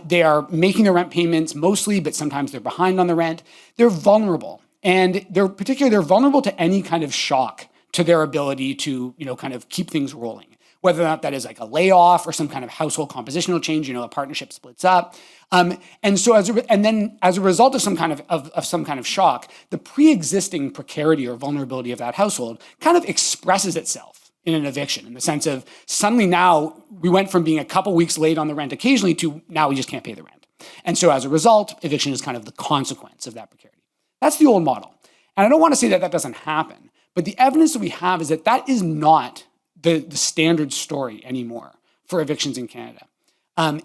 They are making their rent payments mostly, but sometimes they're behind on the rent. They're vulnerable, and they're vulnerable to any kind of shock to their ability to, kind of keep things rolling. Whether or not that is like a layoff or some kind of household compositional change, a partnership splits up. And so as a result of some kind of shock, the pre-existing precarity or vulnerability of that household kind of expresses itself in an eviction, in the sense of suddenly now we went from being a couple weeks late on the rent occasionally to now we just can't pay the rent. And so as a result, eviction is kind of the consequence of that precarity. That's the old model. And I don't want to say that that doesn't happen, but the evidence that we have is that that is not the standard story anymore for evictions in Canada.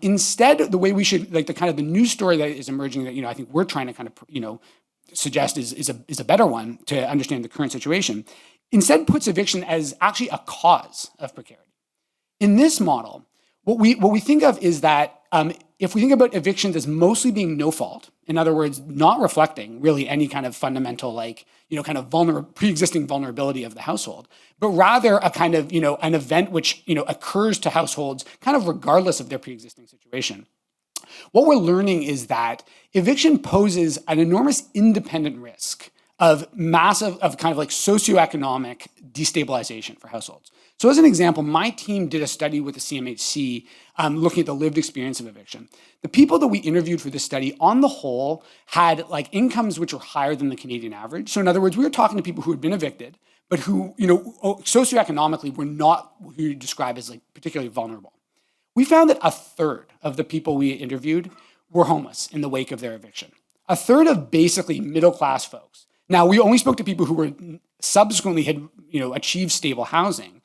Instead, the way we should, the new story that is emerging that, I think we're trying to kind of, suggest is a better one to understand the current situation, instead puts eviction as actually a cause of precarity. In this model, what we think of is that if we think about evictions as mostly being no fault, in other words, not reflecting really any kind of fundamental, pre-existing vulnerability of the household, but rather a kind of, an event which, occurs to households kind of regardless of their pre-existing situation. What we're learning is that eviction poses an enormous independent risk of socioeconomic destabilization for households. So as an example, my team did a study with the CMHC looking at the lived experience of eviction. The people that we interviewed for this study, on the whole, had incomes which were higher than the Canadian average. So in other words, we were talking to people who had been evicted, but who, socioeconomically were not who you describe as particularly vulnerable. We found that a third of the people we interviewed were homeless in the wake of their eviction. A third of basically middle-class folks. Now, we only spoke to people who were subsequently had, achieved stable housing,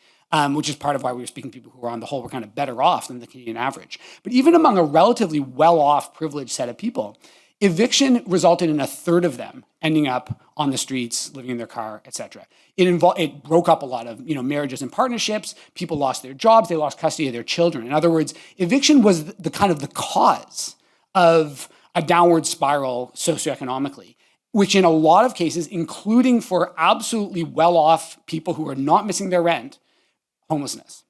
which is part of why we were speaking to people who were, on the whole, were kind of better off than the Canadian average. But even among a relatively well-off, privileged set of people, eviction resulted in a third of them ending up on the streets, living in their car, etc. It broke up a lot of marriages and partnerships. People lost their jobs. They lost custody of their children. In other words, eviction was the cause of a downward spiral socioeconomically, which in a lot of cases, including for absolutely well-off people who are not missing their rent, homelessness.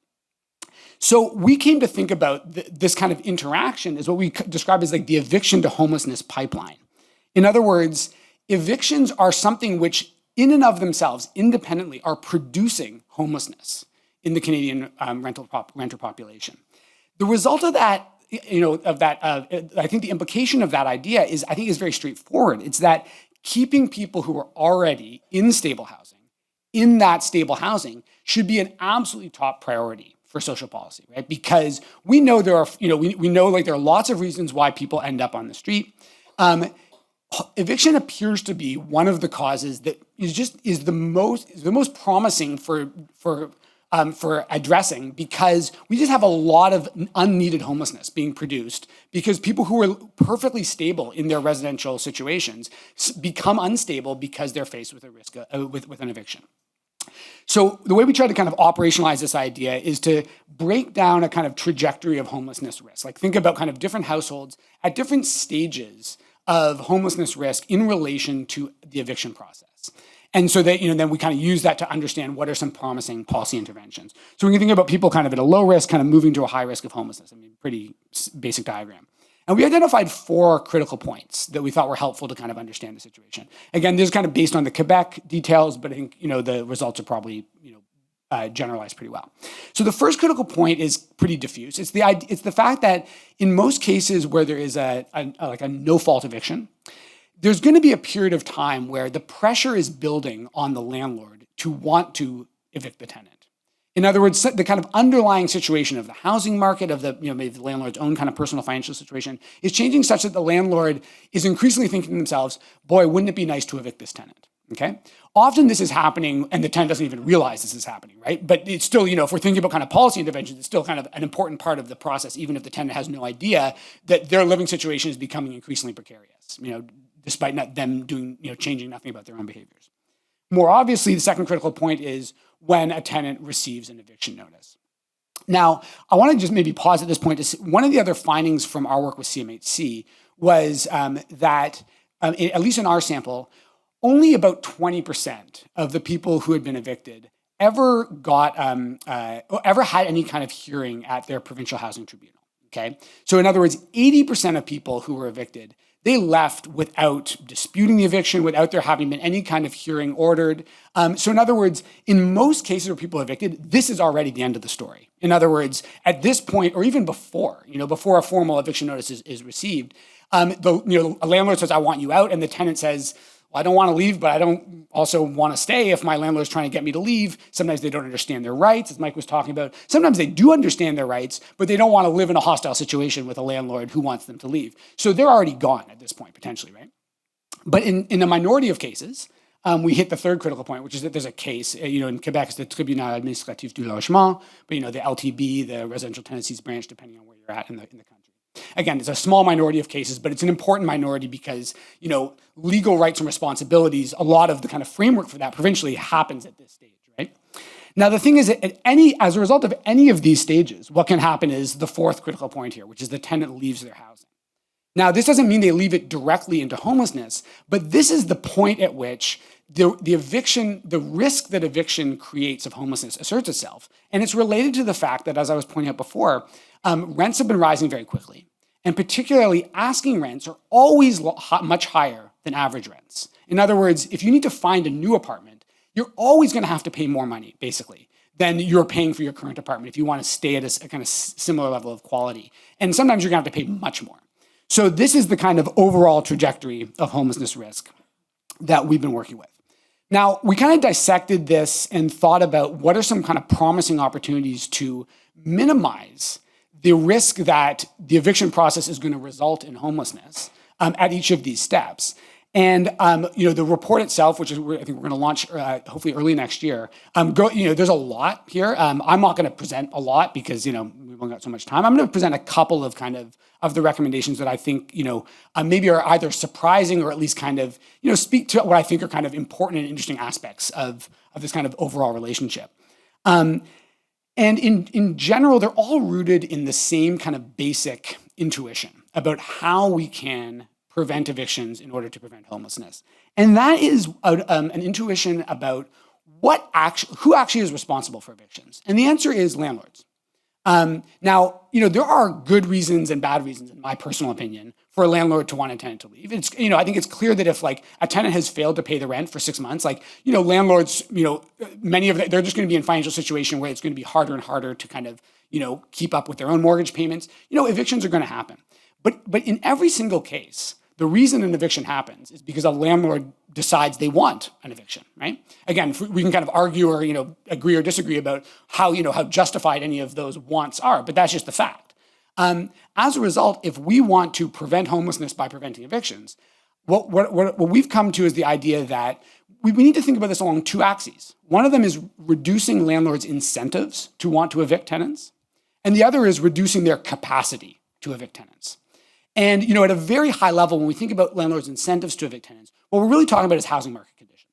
So we came to think about this kind of interaction as what we describe as the eviction to homelessness pipeline. In other words, evictions are something which in and of themselves, independently, are producing homelessness in the Canadian renter population. The result of that, I think the implication of that idea is very straightforward. It's that keeping people who are already in stable housing, in that stable housing, should be an absolutely top priority for social policy, right? Because we know there are, we know like there are lots of reasons why people end up on the street. Eviction appears to be one of the causes that is the most promising for addressing, because we just have a lot of unneeded homelessness being produced because people who are perfectly stable in their residential situations become unstable because they're faced with a risk with an eviction. So the way we try to kind of operationalize this idea is to break down a kind of trajectory of homelessness risk. Like think about kind of different households at different stages of homelessness risk in relation to the eviction process. And so that, then we kind of use that to understand what are some promising policy interventions. So we can think about people kind of at a low risk, kind of moving to a high risk of homelessness. I mean, pretty basic diagram. And we identified 4 critical points that we thought were helpful to kind of understand the situation. Again, this is kind of based on the Quebec details, but I think, the results are probably, generalized pretty well. So the first critical point is pretty diffuse. It's the fact that in most cases where there is a no-fault eviction, there's going to be a period of time where the pressure is building on the landlord to want to evict the tenant. In other words, the kind of underlying situation of the housing market, of the maybe the landlord's own kind of personal financial situation, is changing such that the landlord is increasingly thinking to themselves, boy, wouldn't it be nice to evict this tenant? Okay? Often this is happening and the tenant doesn't even realize this is happening, right? But it's still, if we're thinking about kind of policy interventions, it's still kind of an important part of the process, even if the tenant has no idea that their living situation is becoming increasingly precarious, despite not them doing, changing nothing about their own behaviors. More obviously, the second critical point is when a tenant receives an eviction notice. Now, I want to just maybe pause at this point. One of the other findings from our work with CMHC was that, at least in our sample, only about 20% of the people who had been evicted ever had any kind of hearing at their provincial housing tribunal. Okay, so in other words, 80% of people who were evicted, they left without disputing the eviction, without there having been any kind of hearing ordered. So in other words, in most cases where people are evicted, this is already the end of the story. In other words, at this point, or even before, before a formal eviction notice is received, a landlord says, I want you out, and the tenant says, well, I don't want to leave, but I don't also want to stay if my landlord's trying to get me to leave. Sometimes they don't understand their rights, as Mike was talking about. Sometimes they do understand their rights, but they don't want to live in a hostile situation with a landlord who wants them to leave. So they're already gone at this point, potentially, right? But in a minority of cases, we hit the third critical point, which is that there's a case, in Quebec, it's the Tribunal Administratif du Logement, but the LTB, the Residential Tenancies Branch, depending on where you're at in the country. Again, it's a small minority of cases, but it's an important minority because, legal rights and responsibilities, a lot of the kind of framework for that provincially happens at this stage, right? Now, the thing is that as a result of any of these stages, what can happen is the fourth critical point here, which is the tenant leaves their housing. Now, this doesn't mean they leave it directly into homelessness, but this is the point at which the risk that eviction creates of homelessness asserts itself. And it's related to the fact that, as I was pointing out before, rents have been rising very quickly. And particularly asking rents are always much higher than average rents. In other words, if you need to find a new apartment, you're always going to have to pay more money, basically, than you're paying for your current apartment if you want to stay at a kind of similar level of quality. And sometimes you're going to have to pay much more. So this is the kind of overall trajectory of homelessness risk that we've been working with. Now, we kind of dissected this and thought about what are some kind of promising opportunities to minimize the risk that the eviction process is going to result in homelessness at each of these steps. And the report itself, which is I think we're going to launch hopefully early next year. There's a lot here. I'm not going to present a lot because we've only got so much time. I'm going to present a couple of kind of the recommendations that I think maybe are either surprising or at least kind of speak to what I think are kind of important and interesting aspects of this kind of overall relationship. And in general, they're all rooted in the same kind of basic intuition about how we can prevent evictions in order to prevent homelessness. And that is an intuition about who actually is responsible for evictions. And the answer is landlords. Now, there are good reasons and bad reasons, in my personal opinion, for a landlord to want a tenant to leave. It's, I think it's clear that if a tenant has failed to pay the rent for 6 months, landlords, many of them, they're just going to be in a financial situation where it's going to be harder and harder to kind of, keep up with their own mortgage payments. Evictions are going to happen. But in every single case, the reason an eviction happens is because a landlord decides they want an eviction, right? Again, we can kind of argue or, agree or disagree about how justified any of those wants are, but that's just the fact. As a result, if we want to prevent homelessness by preventing evictions, what we've come to is the idea that we need to think about this along two axes. One of them is reducing landlords' incentives to want to evict tenants, and the other is reducing their capacity to evict tenants. And at a very high level, when we think about landlords' incentives to evict tenants, what we're really talking about is housing market conditions.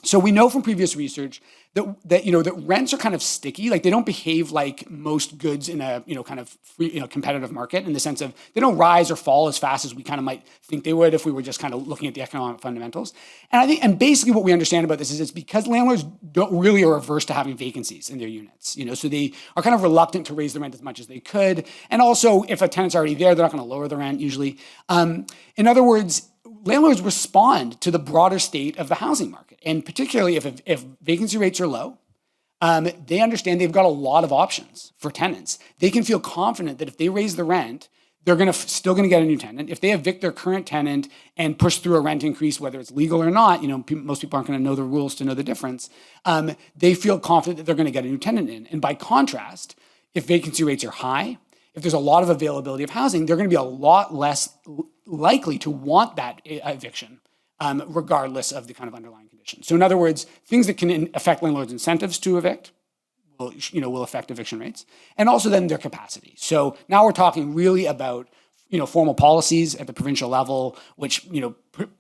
So we know from previous research that rents are kind of sticky. Like, they don't behave like most goods in a kind of free, competitive market, in the sense of they don't rise or fall as fast as we kind of might think they would if we were just kind of looking at the economic fundamentals. And basically what we understand about this is it's because landlords don't really are averse to having vacancies in their units. So they are kind of reluctant to raise the rent as much as they could. And also, if a tenant's already there, they're not going to lower the rent usually. In other words, landlords respond to the broader state of the housing market. And particularly if vacancy rates are low, they understand they've got a lot of options for tenants. They can feel confident that if they raise the rent, they're still going to get a new tenant. If they evict their current tenant and push through a rent increase, whether it's legal or not, most people aren't going to know the rules to know the difference. They feel confident that they're going to get a new tenant in. And by contrast, if vacancy rates are high, if there's a lot of availability of housing, they're going to be a lot less likely to want that eviction, regardless of the kind of underlying conditions. So in other words, things that can affect landlords' incentives to evict will affect eviction rates, and also then their capacity. So now we're talking really about formal policies at the provincial level, which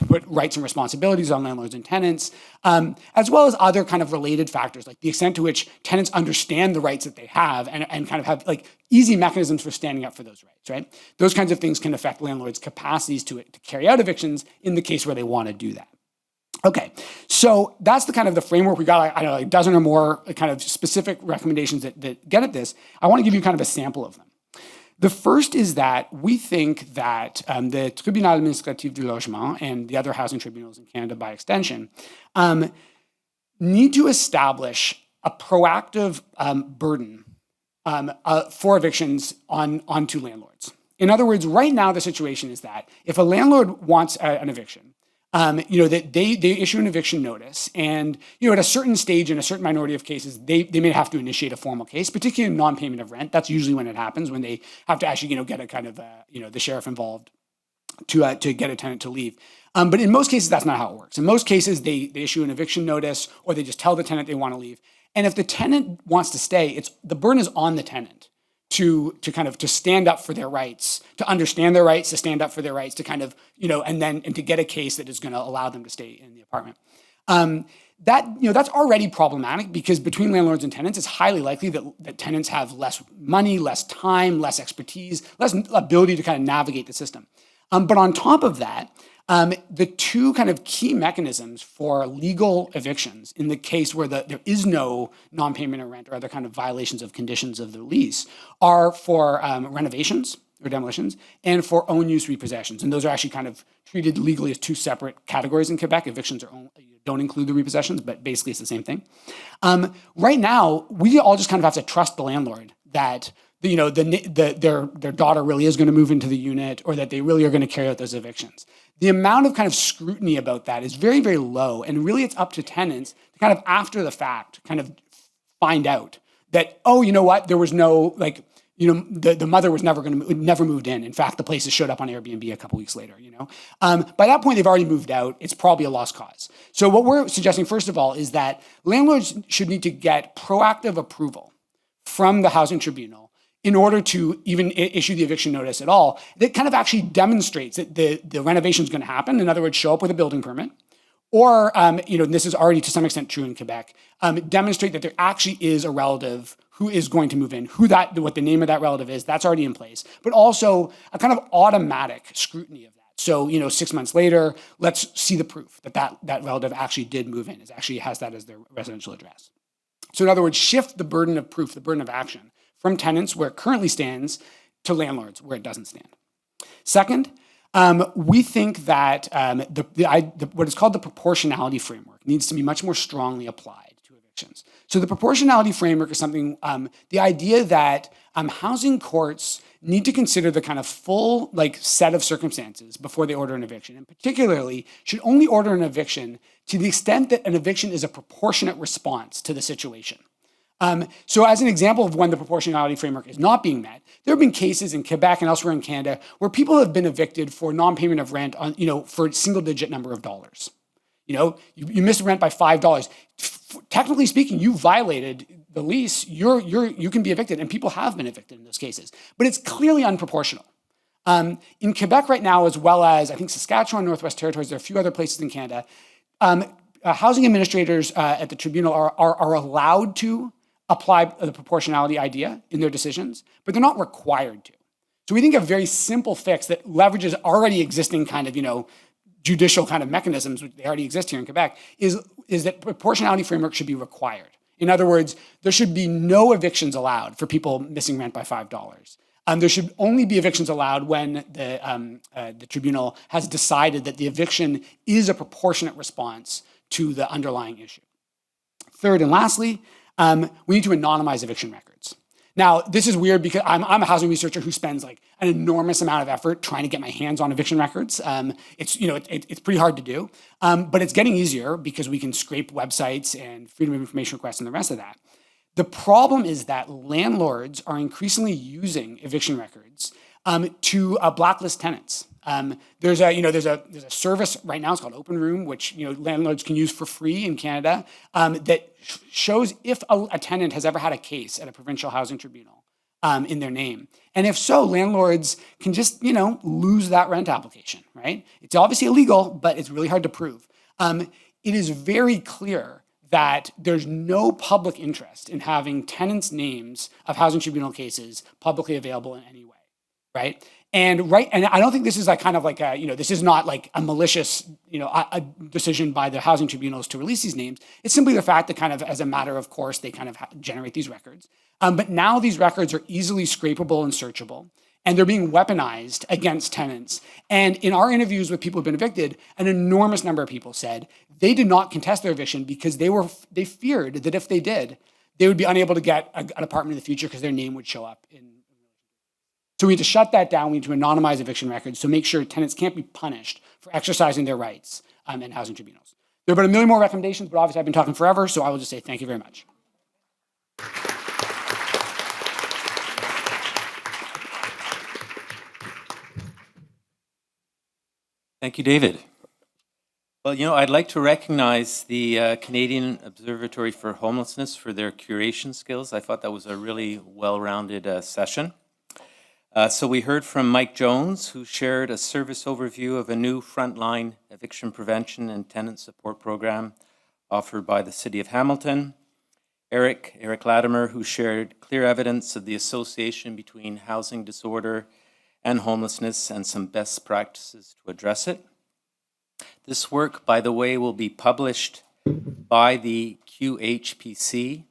put rights and responsibilities on landlords and tenants, as well as other kind of related factors, like the extent to which tenants understand the rights that they have and kind of have like easy mechanisms for standing up for those rights, right? Those kinds of things can affect landlords' capacities to carry out evictions in the case where they want to do that. Okay, so that's the kind of the framework. We got, I don't know, a dozen or more kind of specific recommendations that get at this. I want to give you kind of a sample of them. The first is that we think that the Tribunal Administratif du Logement and the other housing tribunals in Canada by extension need to establish a proactive burden for evictions onto landlords. In other words, right now the situation is that if a landlord wants an eviction, that they issue an eviction notice, and at a certain stage in a certain minority of cases, they may have to initiate a formal case, particularly in non-payment of rent. That's usually when it happens, when they have to actually get a kind of the sheriff involved to get a tenant to leave. But in most cases, that's not how it works. In most cases, they issue an eviction notice, or they just tell the tenant they want to leave. And if the tenant wants to stay, the burden is on the tenant to stand up for their rights, to understand their rights, to stand up for their rights, to kind of, and to get a case that is going to allow them to stay in the apartment. That's already problematic, because between landlords and tenants, it's highly likely that tenants have less money, less time, less expertise, less ability to kind of navigate the system. But on top of that, the two kind of key mechanisms for legal evictions in the case where there is no non-payment of rent or other kind of violations of conditions of the lease are for renovations or demolitions and for own use repossessions. And those are actually kind of treated legally as two separate categories in Quebec. Evictions don't include the repossessions, but basically it's the same thing. Right now, we all just kind of have to trust the landlord that their daughter really is going to move into the unit, or that they really are going to carry out those evictions. The amount of kind of scrutiny about that is very, very low, and really it's up to tenants to kind of after the fact kind of find out that, oh, you know what, there was no the mother was never moved in. In fact, the place has showed up on Airbnb a couple weeks later. By that point they've already moved out. It's probably a lost cause. So what we're suggesting first of all is that landlords should need to get proactive approval from the housing tribunal in order to even issue the eviction notice at all, that kind of actually demonstrates that the renovation is going to happen. In other words, show up with a building permit, or, and this is already to some extent true in Quebec, demonstrate that there actually is a relative who is going to move in, what the name of that relative is, that's already in place, but also a kind of automatic scrutiny of that. So, 6 months later, let's see the proof that relative actually did move in, actually has that as their residential address. So in other words, shift the burden of proof, the burden of action, from tenants where it currently stands to landlords where it doesn't stand. Second, we think that what is called the proportionality framework needs to be much more strongly applied to evictions. So the proportionality framework is something, the idea that housing courts need to consider the kind of full set of circumstances before they order an eviction, and particularly should only order an eviction to the extent that an eviction is a proportionate response to the situation. So as an example of when the proportionality framework is not being met, there have been cases in Quebec and elsewhere in Canada where people have been evicted for non-payment of rent on, for a single-digit number of dollars. You missed rent by $5. Technically speaking, you violated the lease. You can be evicted, and people have been evicted in those cases. But it's clearly unproportional. In Quebec right now, as well as I think Saskatchewan, Northwest Territories, there are a few other places in Canada, housing administrators at the tribunal are allowed to apply the proportionality idea in their decisions, but they're not required to. So we think a very simple fix that leverages already existing kind of, judicial kind of mechanisms, which they already exist here in Quebec, is that proportionality framework should be required. In other words, there should be no evictions allowed for people missing rent by $5. There should only be evictions allowed when the tribunal has decided that the eviction is a proportionate response to the underlying issue. Third and lastly, we need to anonymize eviction records. Now, this is weird because I'm a housing researcher who spends an enormous amount of effort trying to get my hands on eviction records. It's pretty hard to do, but it's getting easier because we can scrape websites and freedom of information requests and the rest of that. The problem is that landlords are increasingly using eviction records to blacklist tenants. There's a service right now. It's called Open Room, which landlords can use for free in Canada that shows if a tenant has ever had a case at a provincial housing tribunal in their name, and if so, landlords can just lose that rent application. Right? It's obviously illegal, but it's really hard to prove. It is very clear that there's no public interest in having tenants' names of housing tribunal cases publicly available in any way. Right? And I don't think this is this is not a malicious, a decision by the housing tribunals to release these names. It's simply the fact that kind of as a matter of course, they kind of generate these records. But now these records are easily scrapable and searchable, and they're being weaponized against tenants. And in our interviews with people who've been evicted, an enormous number of people said they did not contest their eviction because they feared that if they did, they would be unable to get an apartment in the future because their name would show up in. So we need to shut that down. We need to anonymize eviction records to make sure tenants can't be punished for exercising their rights in housing tribunals. There are about a million more recommendations, but obviously I've been talking forever, so I will just say thank you very much. Thank you, David. Well, I'd like to recognize the Canadian Observatory for Homelessness for their curation skills. I thought that was a really well-rounded session. So we heard from Mike Jones, who shared a service overview of a new frontline eviction prevention and tenant support program offered by the City of Hamilton. Eric Latimer, who shared clear evidence of the association between housing disorder and homelessness and some best practices to address it. This work, by the way, will be published by the QHPC,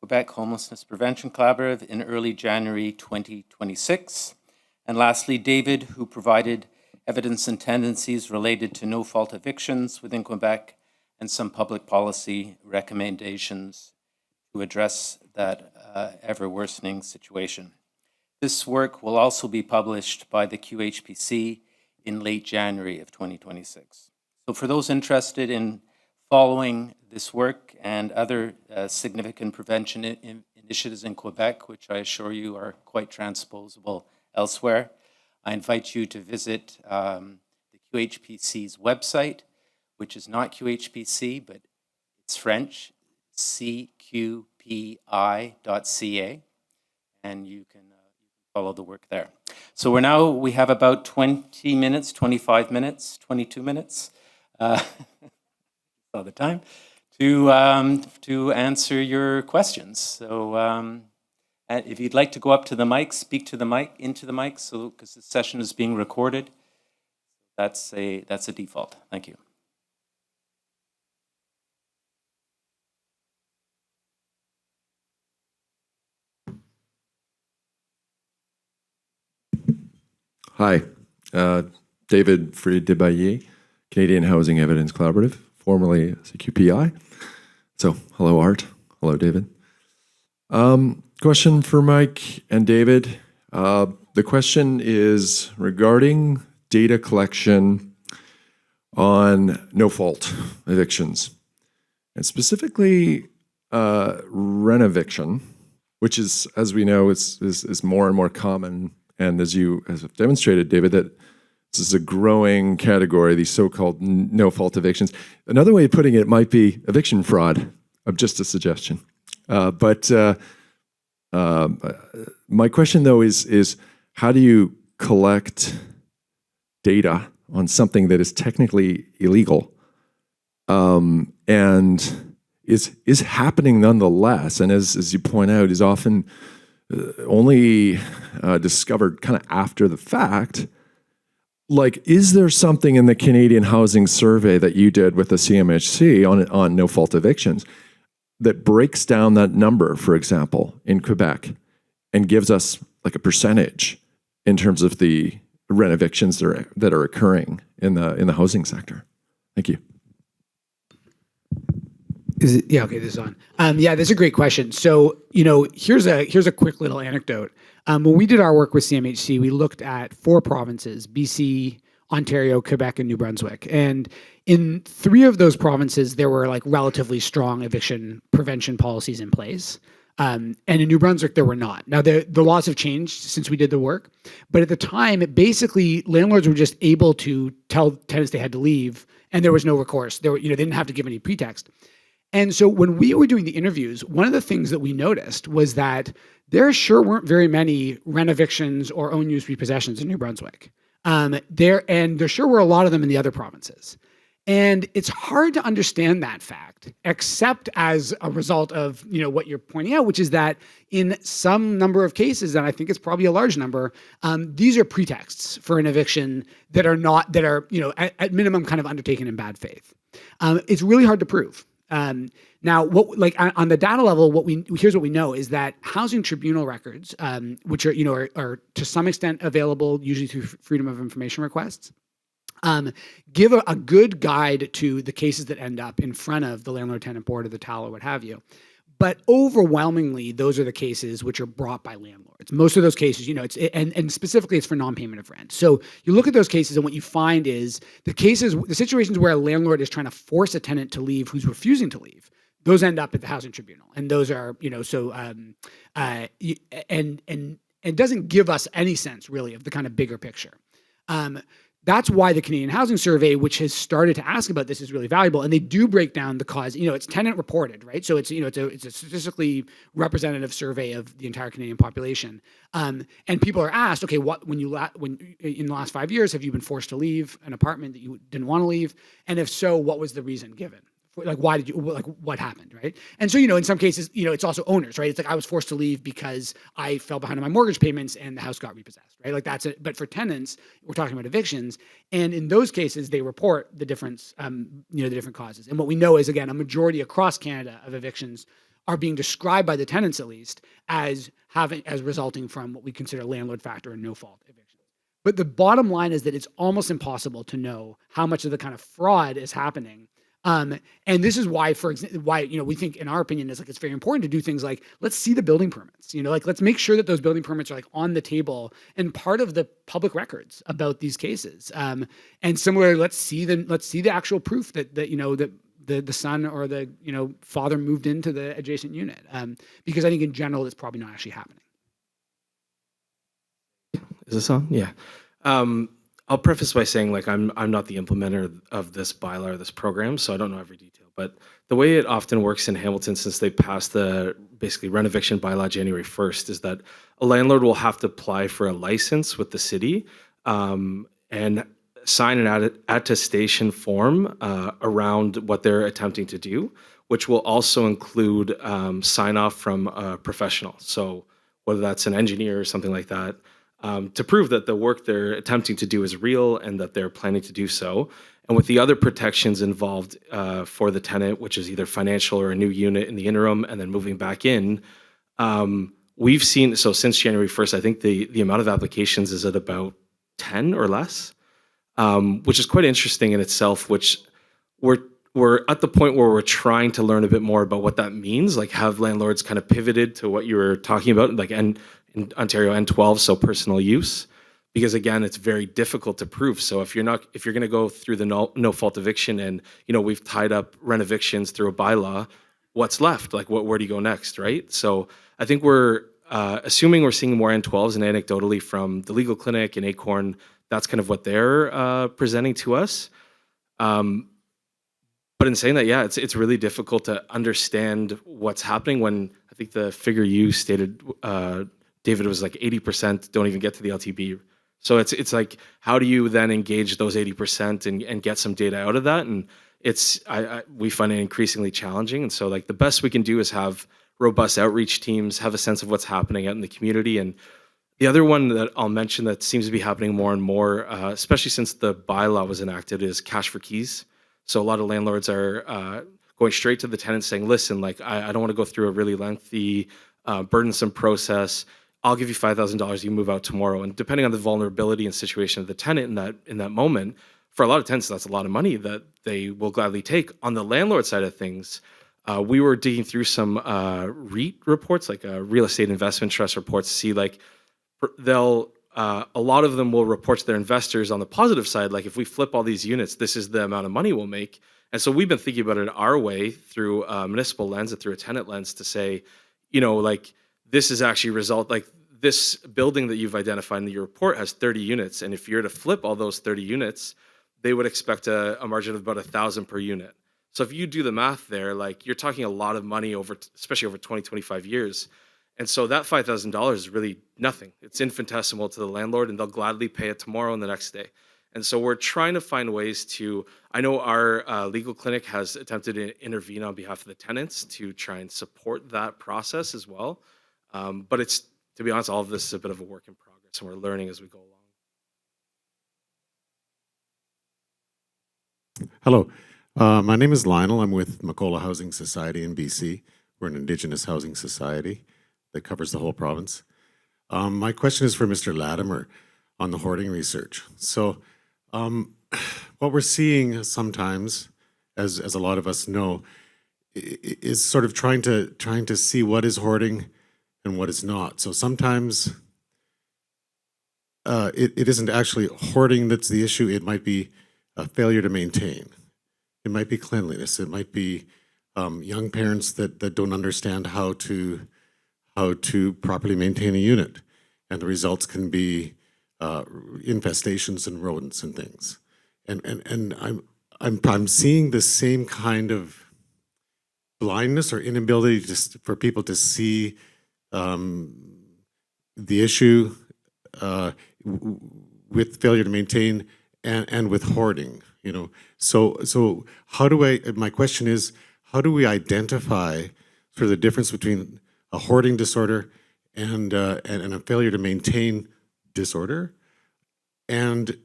Quebec Homelessness Prevention Collaborative, in early January 2026. And lastly, David, who provided evidence and tendencies related to no-fault evictions within Quebec and some public policy recommendations to address that ever-worsening situation. This work will also be published by the QHPC in late January of 2026. So for those interested in following this work and other significant prevention initiatives in Quebec, which I assure you are quite transposable elsewhere, I invite you to visit the QHPC's website, which is not QHPC, but it's French, cqpi.ca, and you can follow the work there. So we have about 20 minutes, 25 minutes, 22 minutes, all the time, to answer your questions. So if you'd like to go up to the mic, speak to the mic, into the mic, so because this session is being recorded, that's a default. Thank you. Hi, David Fried-Debaillé, Canadian Housing Evidence Collaborative, formerly CQPI. So, hello, Art. Hello, David. Question for Mike and David. The question is regarding data collection on no-fault evictions, and specifically rent eviction, which is, as we know, is more and more common. And as you have demonstrated, David, that this is a growing category, these so-called no-fault evictions. Another way of putting it might be eviction fraud. Just a suggestion. But my question, though, is how do you collect data on something that is technically illegal and is happening nonetheless, and as you point out, is often only discovered kind of after the fact? Like, is there something in the Canadian Housing Survey that you did with the CMHC on no-fault evictions that breaks down that number, for example, in Quebec, and gives us like a percentage in terms of the rent evictions that are occurring in the housing sector? Thank you. Is it, yeah, okay, this is on. Yeah, that's a great question. So, here's a quick little anecdote. When we did our work with CMHC, we looked at 4 provinces: BC, Ontario, Quebec, and New Brunswick. And in 3 of those provinces, there were like relatively strong eviction prevention policies in place. And in New Brunswick, there were not. Now, the laws have changed since we did the work, but at the time, basically, landlords were just able to tell tenants they had to leave, and there was no recourse. They didn't have to give any pretext. And so when we were doing the interviews, one of the things that we noticed was that there sure weren't very many rent evictions or own use repossessions in New Brunswick. There sure were a lot of them in the other provinces. And it's hard to understand that fact, except as a result of what you're pointing out, which is that in some number of cases, and I think it's probably a large number, these are pretexts for an eviction that are at minimum kind of undertaken in bad faith. It's really hard to prove. Now, on the data level, here's what we know is that housing tribunal records, which are to some extent available, usually through freedom of information requests, give a good guide to the cases that end up in front of the landlord-tenant board or the TAL or what have you. But overwhelmingly, those are the cases which are brought by landlords. Most of those cases, and specifically it's for non-payment of rent. So you look at those cases and what you find is the situations where a landlord is trying to force a tenant to leave who's refusing to leave, those end up at the housing tribunal. And those are, and it doesn't give us any sense really of the kind of bigger picture. That's why the Canadian Housing Survey, which has started to ask about this, is really valuable. And they do break down the cause. It's tenant reported, right? So it's a statistically representative survey of the entire Canadian population. And people are asked, okay, when in the last 5 years have you been forced to leave an apartment that you didn't want to leave? And if so, what was the reason given? Like, why did you, like, what happened, right? And so, in some cases, it's also owners, right? It's like, I was forced to leave because I fell behind on my mortgage payments and the house got repossessed, right? Like, that's it. But for tenants, we're talking about evictions. And in those cases, they report the difference, the different causes. And what we know is, again, a majority across Canada of evictions are being described by the tenants, at least, as resulting from what we consider landlord factor and no-fault evictions. But the bottom line is that it's almost impossible to know how much of the kind of fraud is happening. And this is why, we think, in our opinion, it's very important to do things like, let's see the building permits, let's make sure that those building permits are on the table and part of the public records about these cases. And similarly, let's see the actual proof that the son or the father moved into the adjacent unit. Because I think in general, it's probably not actually happening. Is this on? Yeah. I'll preface by saying, I'm not the implementer of this bylaw or this program, so I don't know every detail. But the way it often works in Hamilton, since they passed the basically rent eviction bylaw January 1st, is that a landlord will have to apply for a license with the city and sign an attestation form around what they're attempting to do, which will also include sign off from a professional. So whether that's an engineer or something like that, to prove that the work they're attempting to do is real and that they're planning to do so. And with the other protections involved for the tenant, which is either financial or a new unit in the interim and then moving back in, we've seen, so since January 1st, I think the amount of applications is at about 10 or less, which is quite interesting in itself, which we're at the point where we're trying to learn a bit more about what that means, like have landlords kind of pivoted to what you were talking about, and in Ontario N12, so personal use, because again, it's very difficult to prove. So if you're going to go through the no fault eviction and, we've tied up rent evictions through a bylaw, what's left? Like, where do you go next, right? So I think we're assuming we're seeing more N12s, and anecdotally from the legal clinic and Acorn, that's kind of what they're presenting to us. But in saying that, yeah, it's really difficult to understand what's happening when I think the figure you stated, David, was like 80% don't even get to the LTB. So it's like, how do you then engage those 80% and get some data out of that? And we find it increasingly challenging. And so like the best we can do is have robust outreach teams, have a sense of what's happening out in the community. And the other one that I'll mention that seems to be happening more and more, especially since the bylaw was enacted, is cash for keys. So a lot of landlords are going straight to the tenants saying, listen, like I don't want to go through a really lengthy, burdensome process. I'll give you $5,000, you move out tomorrow. And depending on the vulnerability and situation of the tenant in that moment, for a lot of tenants, that's a lot of money that they will gladly take. On the landlord side of things, we were digging through some REIT reports, like real estate investment trust reports, to see like a lot of them will report to their investors on the positive side, like if we flip all these units, this is the amount of money we'll make. And so we've been thinking about it our way through a municipal lens and through a tenant lens to say, like this is actually like this building that you've identified in your report has 30 units. And if you're to flip all those 30 units, they would expect a margin of about $1,000 per unit. So if you do the math there, like you're talking a lot of money especially over 20, 25 years. And so that $5,000 is really nothing. It's infinitesimal to the landlord, and they'll gladly pay it tomorrow and the next day. And so we're trying to find ways I know our legal clinic has attempted to intervene on behalf of the tenants to try and support that process as well. But to be honest, all of this is a bit of a work in progress, and we're learning as we go along. Hello, my name is Lionel. I'm with Macola Housing Society in BC. We're an Indigenous housing society that covers the whole province. My question is for Mr. Latimer on the hoarding research. So what we're seeing sometimes, as a lot of us know, is sort of trying to see what is hoarding and what is not. So sometimes it isn't actually hoarding that's the issue. It might be a failure to maintain. It might be cleanliness. It might be young parents that don't understand how to properly maintain a unit, and the results can be infestations and rodents and things. And I'm seeing the same kind of blindness or inability for people to see the issue with failure to maintain and with hoarding. So my question is, how do we identify sort of the difference between a hoarding disorder and a failure to maintain disorder? And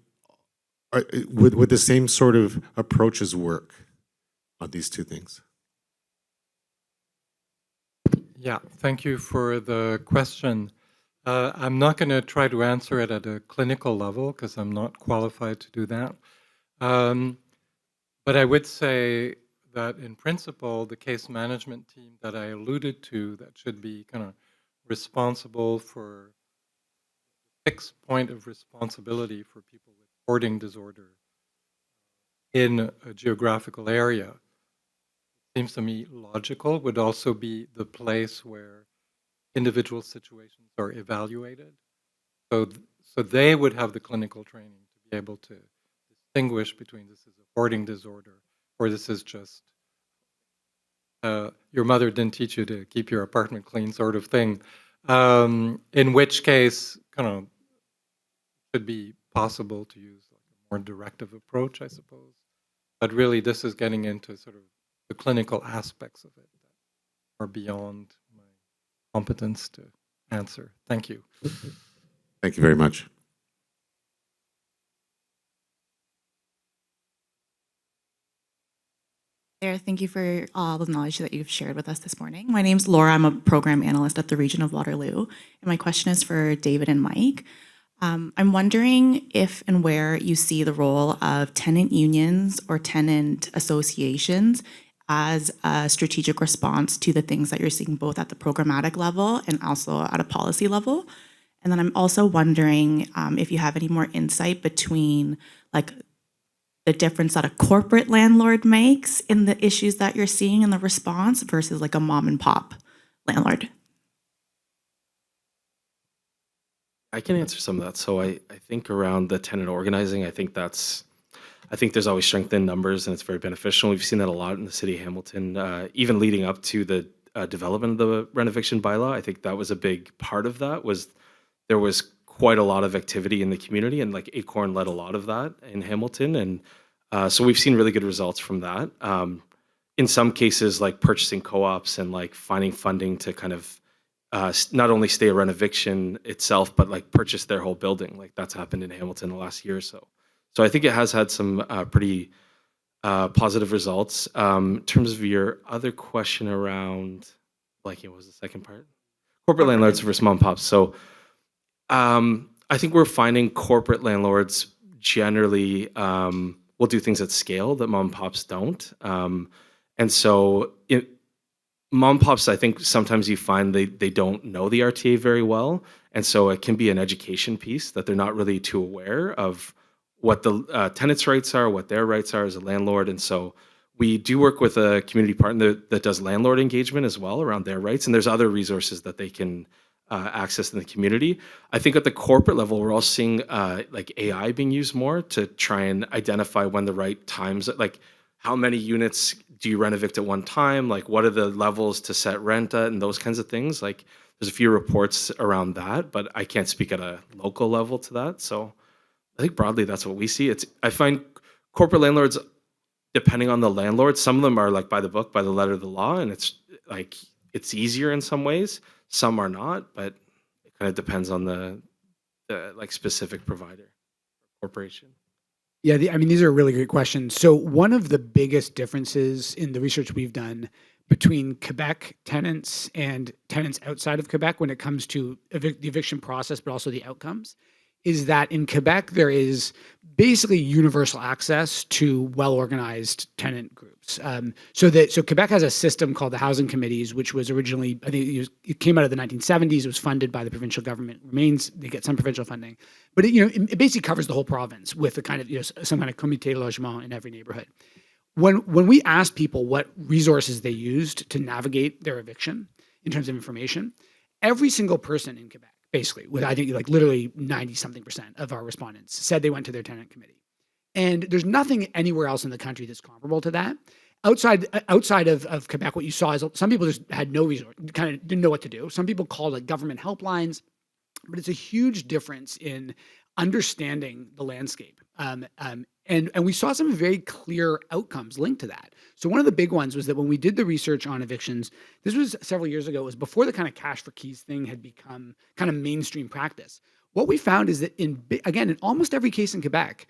would the same sort of approaches work on these two things? Yeah, thank you for the question. I'm not going to try to answer it at a clinical level because I'm not qualified to do that. But I would say that in principle, the case management team that I alluded to that should be kind of responsible for fixed point of responsibility for people with hoarding disorder in a geographical area, seems to me logical, would also be the place where individual situations are evaluated. So they would have the clinical training to be able to distinguish between this is a hoarding disorder or this is just your mother didn't teach you to keep your apartment clean sort of thing. In which case, kind of should be possible to use like a more directive approach, I suppose. But really, this is getting into sort of the clinical aspects of it that are beyond my competence to answer. Thank you. Thank you very much. Thank you for all the knowledge that you've shared with us this morning. My name's Laura. I'm a program analyst at the Region of Waterloo. And my question is for David and Mike. I'm wondering if and where you see the role of tenant unions or tenant associations as a strategic response to the things that you're seeing both at the programmatic level and also at a policy level? And then I'm also wondering if you have any more insight between like the difference that a corporate landlord makes in the issues that you're seeing in the response versus like a mom and pop landlord. I can answer some of that. So I think around the tenant organizing, I think there's always strength in numbers and it's very beneficial. We've seen that a lot in the city of Hamilton, even leading up to the development of the rent eviction bylaw. I think that was a big part of that. Was there was quite a lot of activity in the community, and like Acorn led a lot of that in Hamilton, and so we've seen really good results from that. In some cases, like purchasing co-ops and like finding funding to kind of not only stay a rent eviction itself, but like purchase their whole building. Like that's happened in Hamilton the last year or so. So I think it has had some pretty positive results. In terms of your other question around, like, what was the second part? Corporate landlords versus mom and pops. So I think we're finding corporate landlords generally will do things at scale that mom and pops don't. And so mom and pops, I think sometimes you find they don't know the RTA very well. And so it can be an education piece that they're not really too aware of what the tenants' rights are, what their rights are as a landlord. And so we do work with a community partner that does landlord engagement as well around their rights. And there's other resources that they can access in the community. I think at the corporate level, we're also seeing like AI being used more to try and identify when the right times, like how many units do you rent evict at one time? Like what are the levels to set rent at and those kinds of things? Like there's a few reports around that, but I can't speak at a local level to that. So I think broadly that's what we see. I find corporate landlords, depending on the landlord, some of them are like by the book, by the letter of the law, and it's like it's easier in some ways. Some are not, but it kind of depends on the like specific provider, corporation. Yeah, I mean, these are really great questions. So one of the biggest differences in the research we've done between Quebec tenants and tenants outside of Quebec when it comes to the eviction process, but also the outcomes, is that in Quebec, there is basically universal access to well-organized tenant groups. So Quebec has a system called the housing committees, which was originally, I think it came out of the 1970s. It was funded by the provincial government. They get some provincial funding, but it basically covers the whole province with a kind of some kind of comité de logement in every neighborhood. When we asked people what resources they used to navigate their eviction in terms of information, every single person in Quebec, basically, with I think like literally 90-something% of our respondents said they went to their tenant committee. And there's nothing anywhere else in the country that's comparable to that. Outside of Quebec, what you saw is some people just had no resource, kind of didn't know what to do. Some people called like government helplines, but it's a huge difference in understanding the landscape. And we saw some very clear outcomes linked to that. So one of the big ones was that when we did the research on evictions, this was several years ago, it was before the kind of cash for keys thing had become kind of mainstream practice. What we found is that in almost every case in Quebec,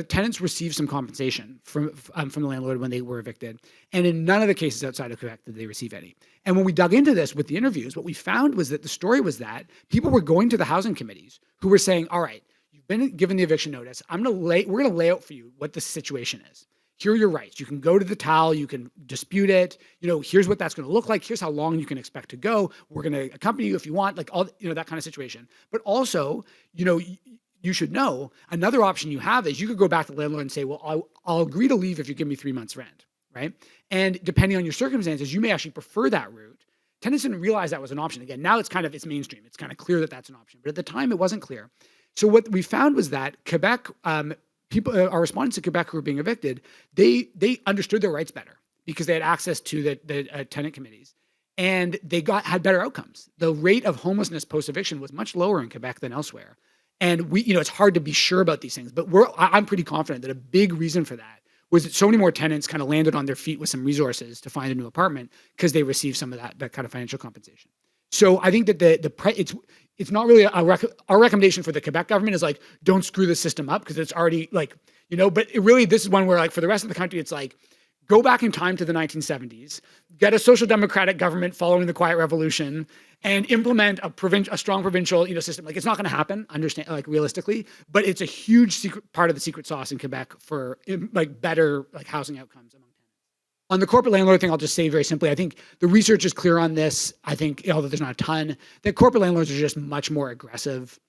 tenants received some compensation from the landlord when they were evicted. And in none of the cases outside of Quebec did they receive any. And when we dug into this with the interviews, what we found was that the story was that people were going to the housing committees who were saying, all right, you've been given the eviction notice. We're going to lay out for you what the situation is. Here are your rights. You can go to the TAL. You can dispute it. Here's what that's going to look like. Here's how long you can expect to go. We're going to accompany you if you want, like all, that kind of situation. But also, you should know another option you have is you could go back to the landlord and say, well, I'll agree to leave if you give me 3 months rent, right? And depending on your circumstances, you may actually prefer that route. Tenants didn't realize that was an option. Again, now it's mainstream. It's kind of clear that that's an option. But at the time, it wasn't clear. So what we found was that Quebec, our respondents in Quebec who were being evicted, they understood their rights better because they had access to the tenant committees, and they had better outcomes. The rate of homelessness post-eviction was much lower in Quebec than elsewhere. And it's hard to be sure about these things, but I'm pretty confident that a big reason for that was that so many more tenants kind of landed on their feet with some resources to find a new apartment because they received some of that kind of financial compensation. So I think that it's not really our recommendation for the Quebec government is like, don't screw the system up because it's already like, but this is one where like for the rest of the country, it's like, go back in time to the 1970s, get a social democratic government following the Quiet Revolution, and implement a strong provincial system. Like it's not going to happen, understand like realistically, but it's a huge part of the secret sauce in Quebec for like better like housing outcomes among tenants. On the corporate landlord thing, I'll just say very simply, I think the research is clear on this. I think, although there's not a ton, that corporate landlords are just much more aggressive.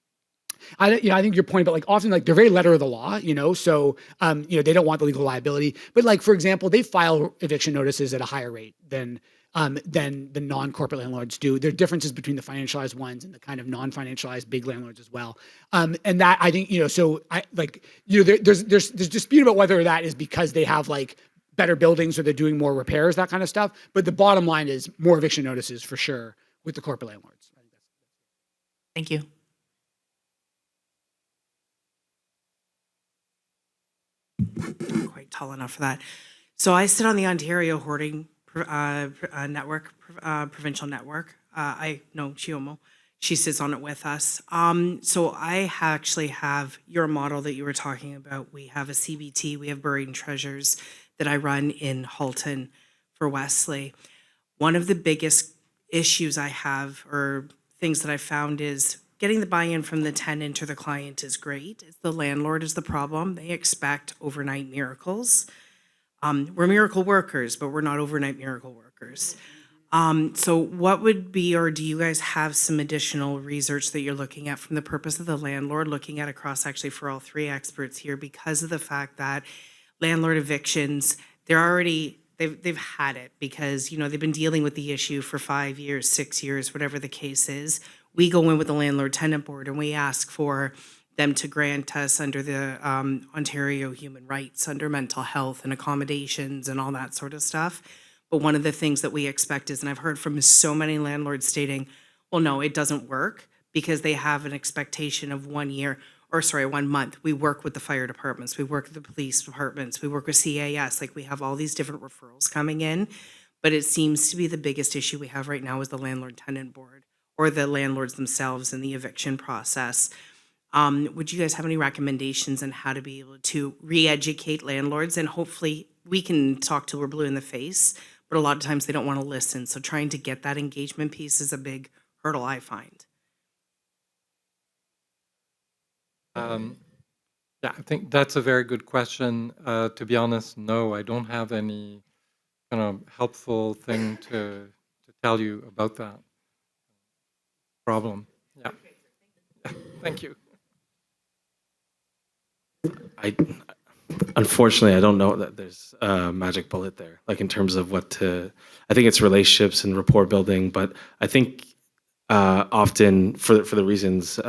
I think your point about like often like they're very letter of the law, so they don't want the legal liability. But like for example, they file eviction notices at a higher rate than the non-corporate landlords do. There are differences between the financialized ones and the kind of non-financialized big landlords as well. And that I think so I like there's dispute about whether that is because they have like better buildings or they're doing more repairs, that kind of stuff. But the bottom line is more eviction notices for sure with the corporate landlords. Thank you. Quite tall enough for that. So I sit on the Ontario Hoarding Network, provincial network. I know Chiomo. She sits on it with us. So I actually have your model that you were talking about. We have a CBT, we have Buried Treasures that I run in Halton for Wesley. One of the biggest issues I have, or things that I found, is getting the buy-in from the tenant or the client is great. It's the landlord is the problem. They expect overnight miracles. We're miracle workers, but we're not overnight miracle workers. So what would be, or do you guys have some additional research that you're looking at from the purpose of the landlord, looking at across actually for all three experts here, because of the fact that landlord evictions, they've had it because, they've been dealing with the issue for 5 years, 6 years, whatever the case is. We go in with the landlord tenant board and we ask for them to grant us under the Ontario human rights, under mental health and accommodations and all that sort of stuff. But one of the things that we expect is, and I've heard from so many landlords stating, well, no, it doesn't work because they have an expectation of 1 month. We work with the fire departments, we work with the police departments, we work with CAS, like we have all these different referrals coming in. But it seems to be the biggest issue we have right now is the landlord tenant board or the landlords themselves in the eviction process. Would you guys have any recommendations on how to be able to re-educate landlords? And hopefully we can talk till we're blue in the face, but a lot of times they don't want to listen. So trying to get that engagement piece is a big hurdle, I find. Yeah, I think that's a very good question. To be honest, no, I don't have any kind of helpful thing to tell you about that problem. Yeah. Thank you. Unfortunately, I don't know that there's a magic bullet there, like in terms of I think it's relationships and rapport building, but I think often for the reasons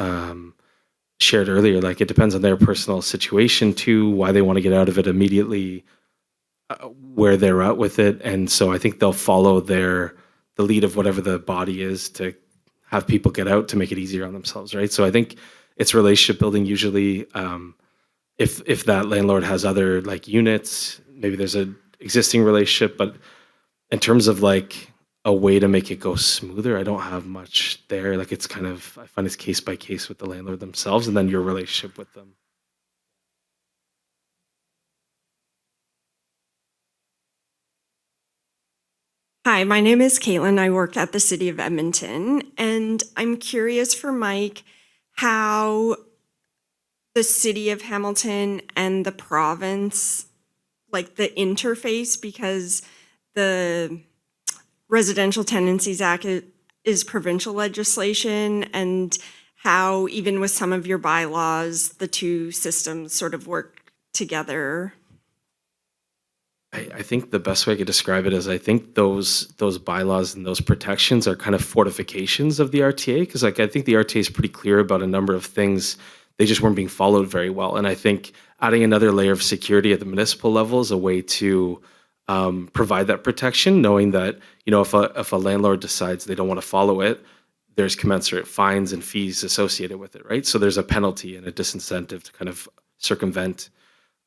shared earlier, like it depends on their personal situation too, why they want to get out of it immediately, where they're at with it. And so I think they'll follow the lead of whatever the body is to have people get out to make it easier on themselves, right? So I think it's relationship building usually. If that landlord has other like units, maybe there's an existing relationship, but in terms of like a way to make it go smoother, I don't have much there. Like it's kind of, I find it's case by case with the landlord themselves and then your relationship with them. Hi, my name is Caitlin. I work at the City of Edmonton, and I'm curious for Mike how the City of Hamilton and the province, like the interface, because the Residential Tenancies Act is provincial legislation, and how even with some of your bylaws, the two systems sort of work together. I think the best way I could describe it is I think those bylaws and those protections are kind of fortifications of the RTA, because like I think the RTA is pretty clear about a number of things. They just weren't being followed very well. And I think adding another layer of security at the municipal level is a way to provide that protection, knowing that, if a landlord decides they don't want to follow it, there's commensurate fines and fees associated with it, right? So there's a penalty and a disincentive to kind of circumvent.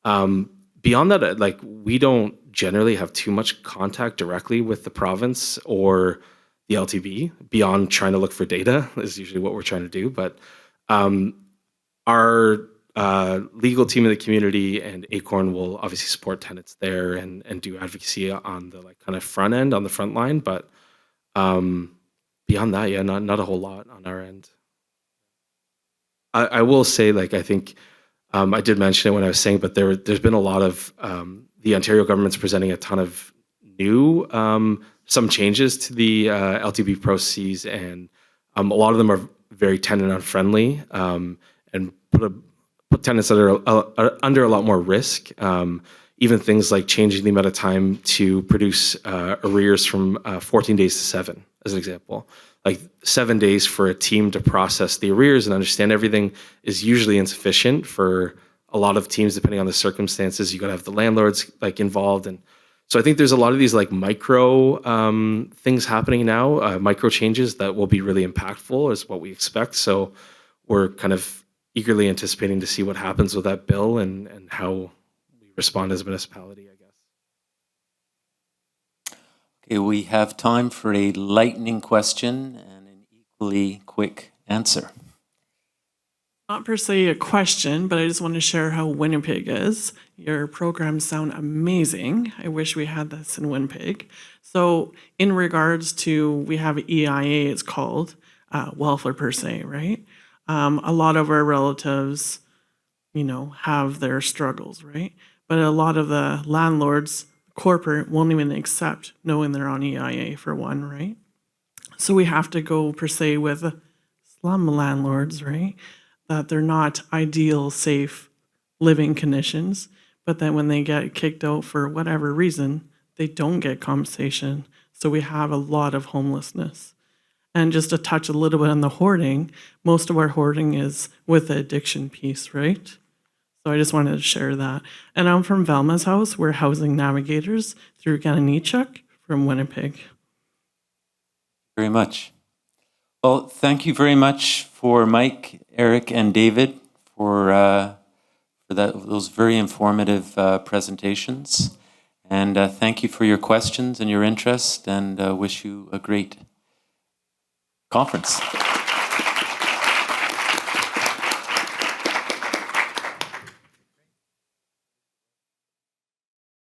Beyond that, like we don't generally have too much contact directly with the province or the LTB beyond trying to look for data is usually what we're trying to do. But our legal team in the community and Acorn will obviously support tenants there and do advocacy on the like kind of front end, on the front line. But beyond that, yeah, not a whole lot on our end. I will say, like, I think I did mention it when I was saying, but there's been a lot of the Ontario government's presenting a ton of new, some changes to the LTB proceeds, and a lot of them are very tenant unfriendly, and put tenants that are under a lot more risk. Even things like changing the amount of time to produce arrears from 14 days to 7, as an example. Like 7 days for a team to process the arrears and understand everything is usually insufficient for a lot of teams, depending on the circumstances. You got to have the landlords like involved, and so I think there's a lot of these like micro things happening now, micro changes that will be really impactful, is what we expect. So we're kind of eagerly anticipating to see what happens with that bill and how we respond as a municipality, I guess. Okay, we have time for a lightning question and an equally quick answer. Not per se a question, but I just want to share how Winnipeg is. Your programs sound amazing. I wish we had this in Winnipeg. So in regards to, we have EIA, it's called, welfare per se, right? A lot of our relatives, have their struggles, right? But a lot of the landlords, corporate, won't even accept knowing they're on EIA for one, right? So we have to go per se with slum landlords, right? That they're not ideal, safe living conditions, but then when they get kicked out for whatever reason, they don't get compensation. So we have a lot of homelessness. And just to touch a little bit on the hoarding, most of our hoarding is with the addiction piece, right? So I just wanted to share that. And I'm from Velma's house. We're housing navigators through Gananichuk from Winnipeg. Very much. Well, thank you very much for Mike, Eric, and David for those very informative presentations. And thank you for your questions and your interest, and wish you a great conference.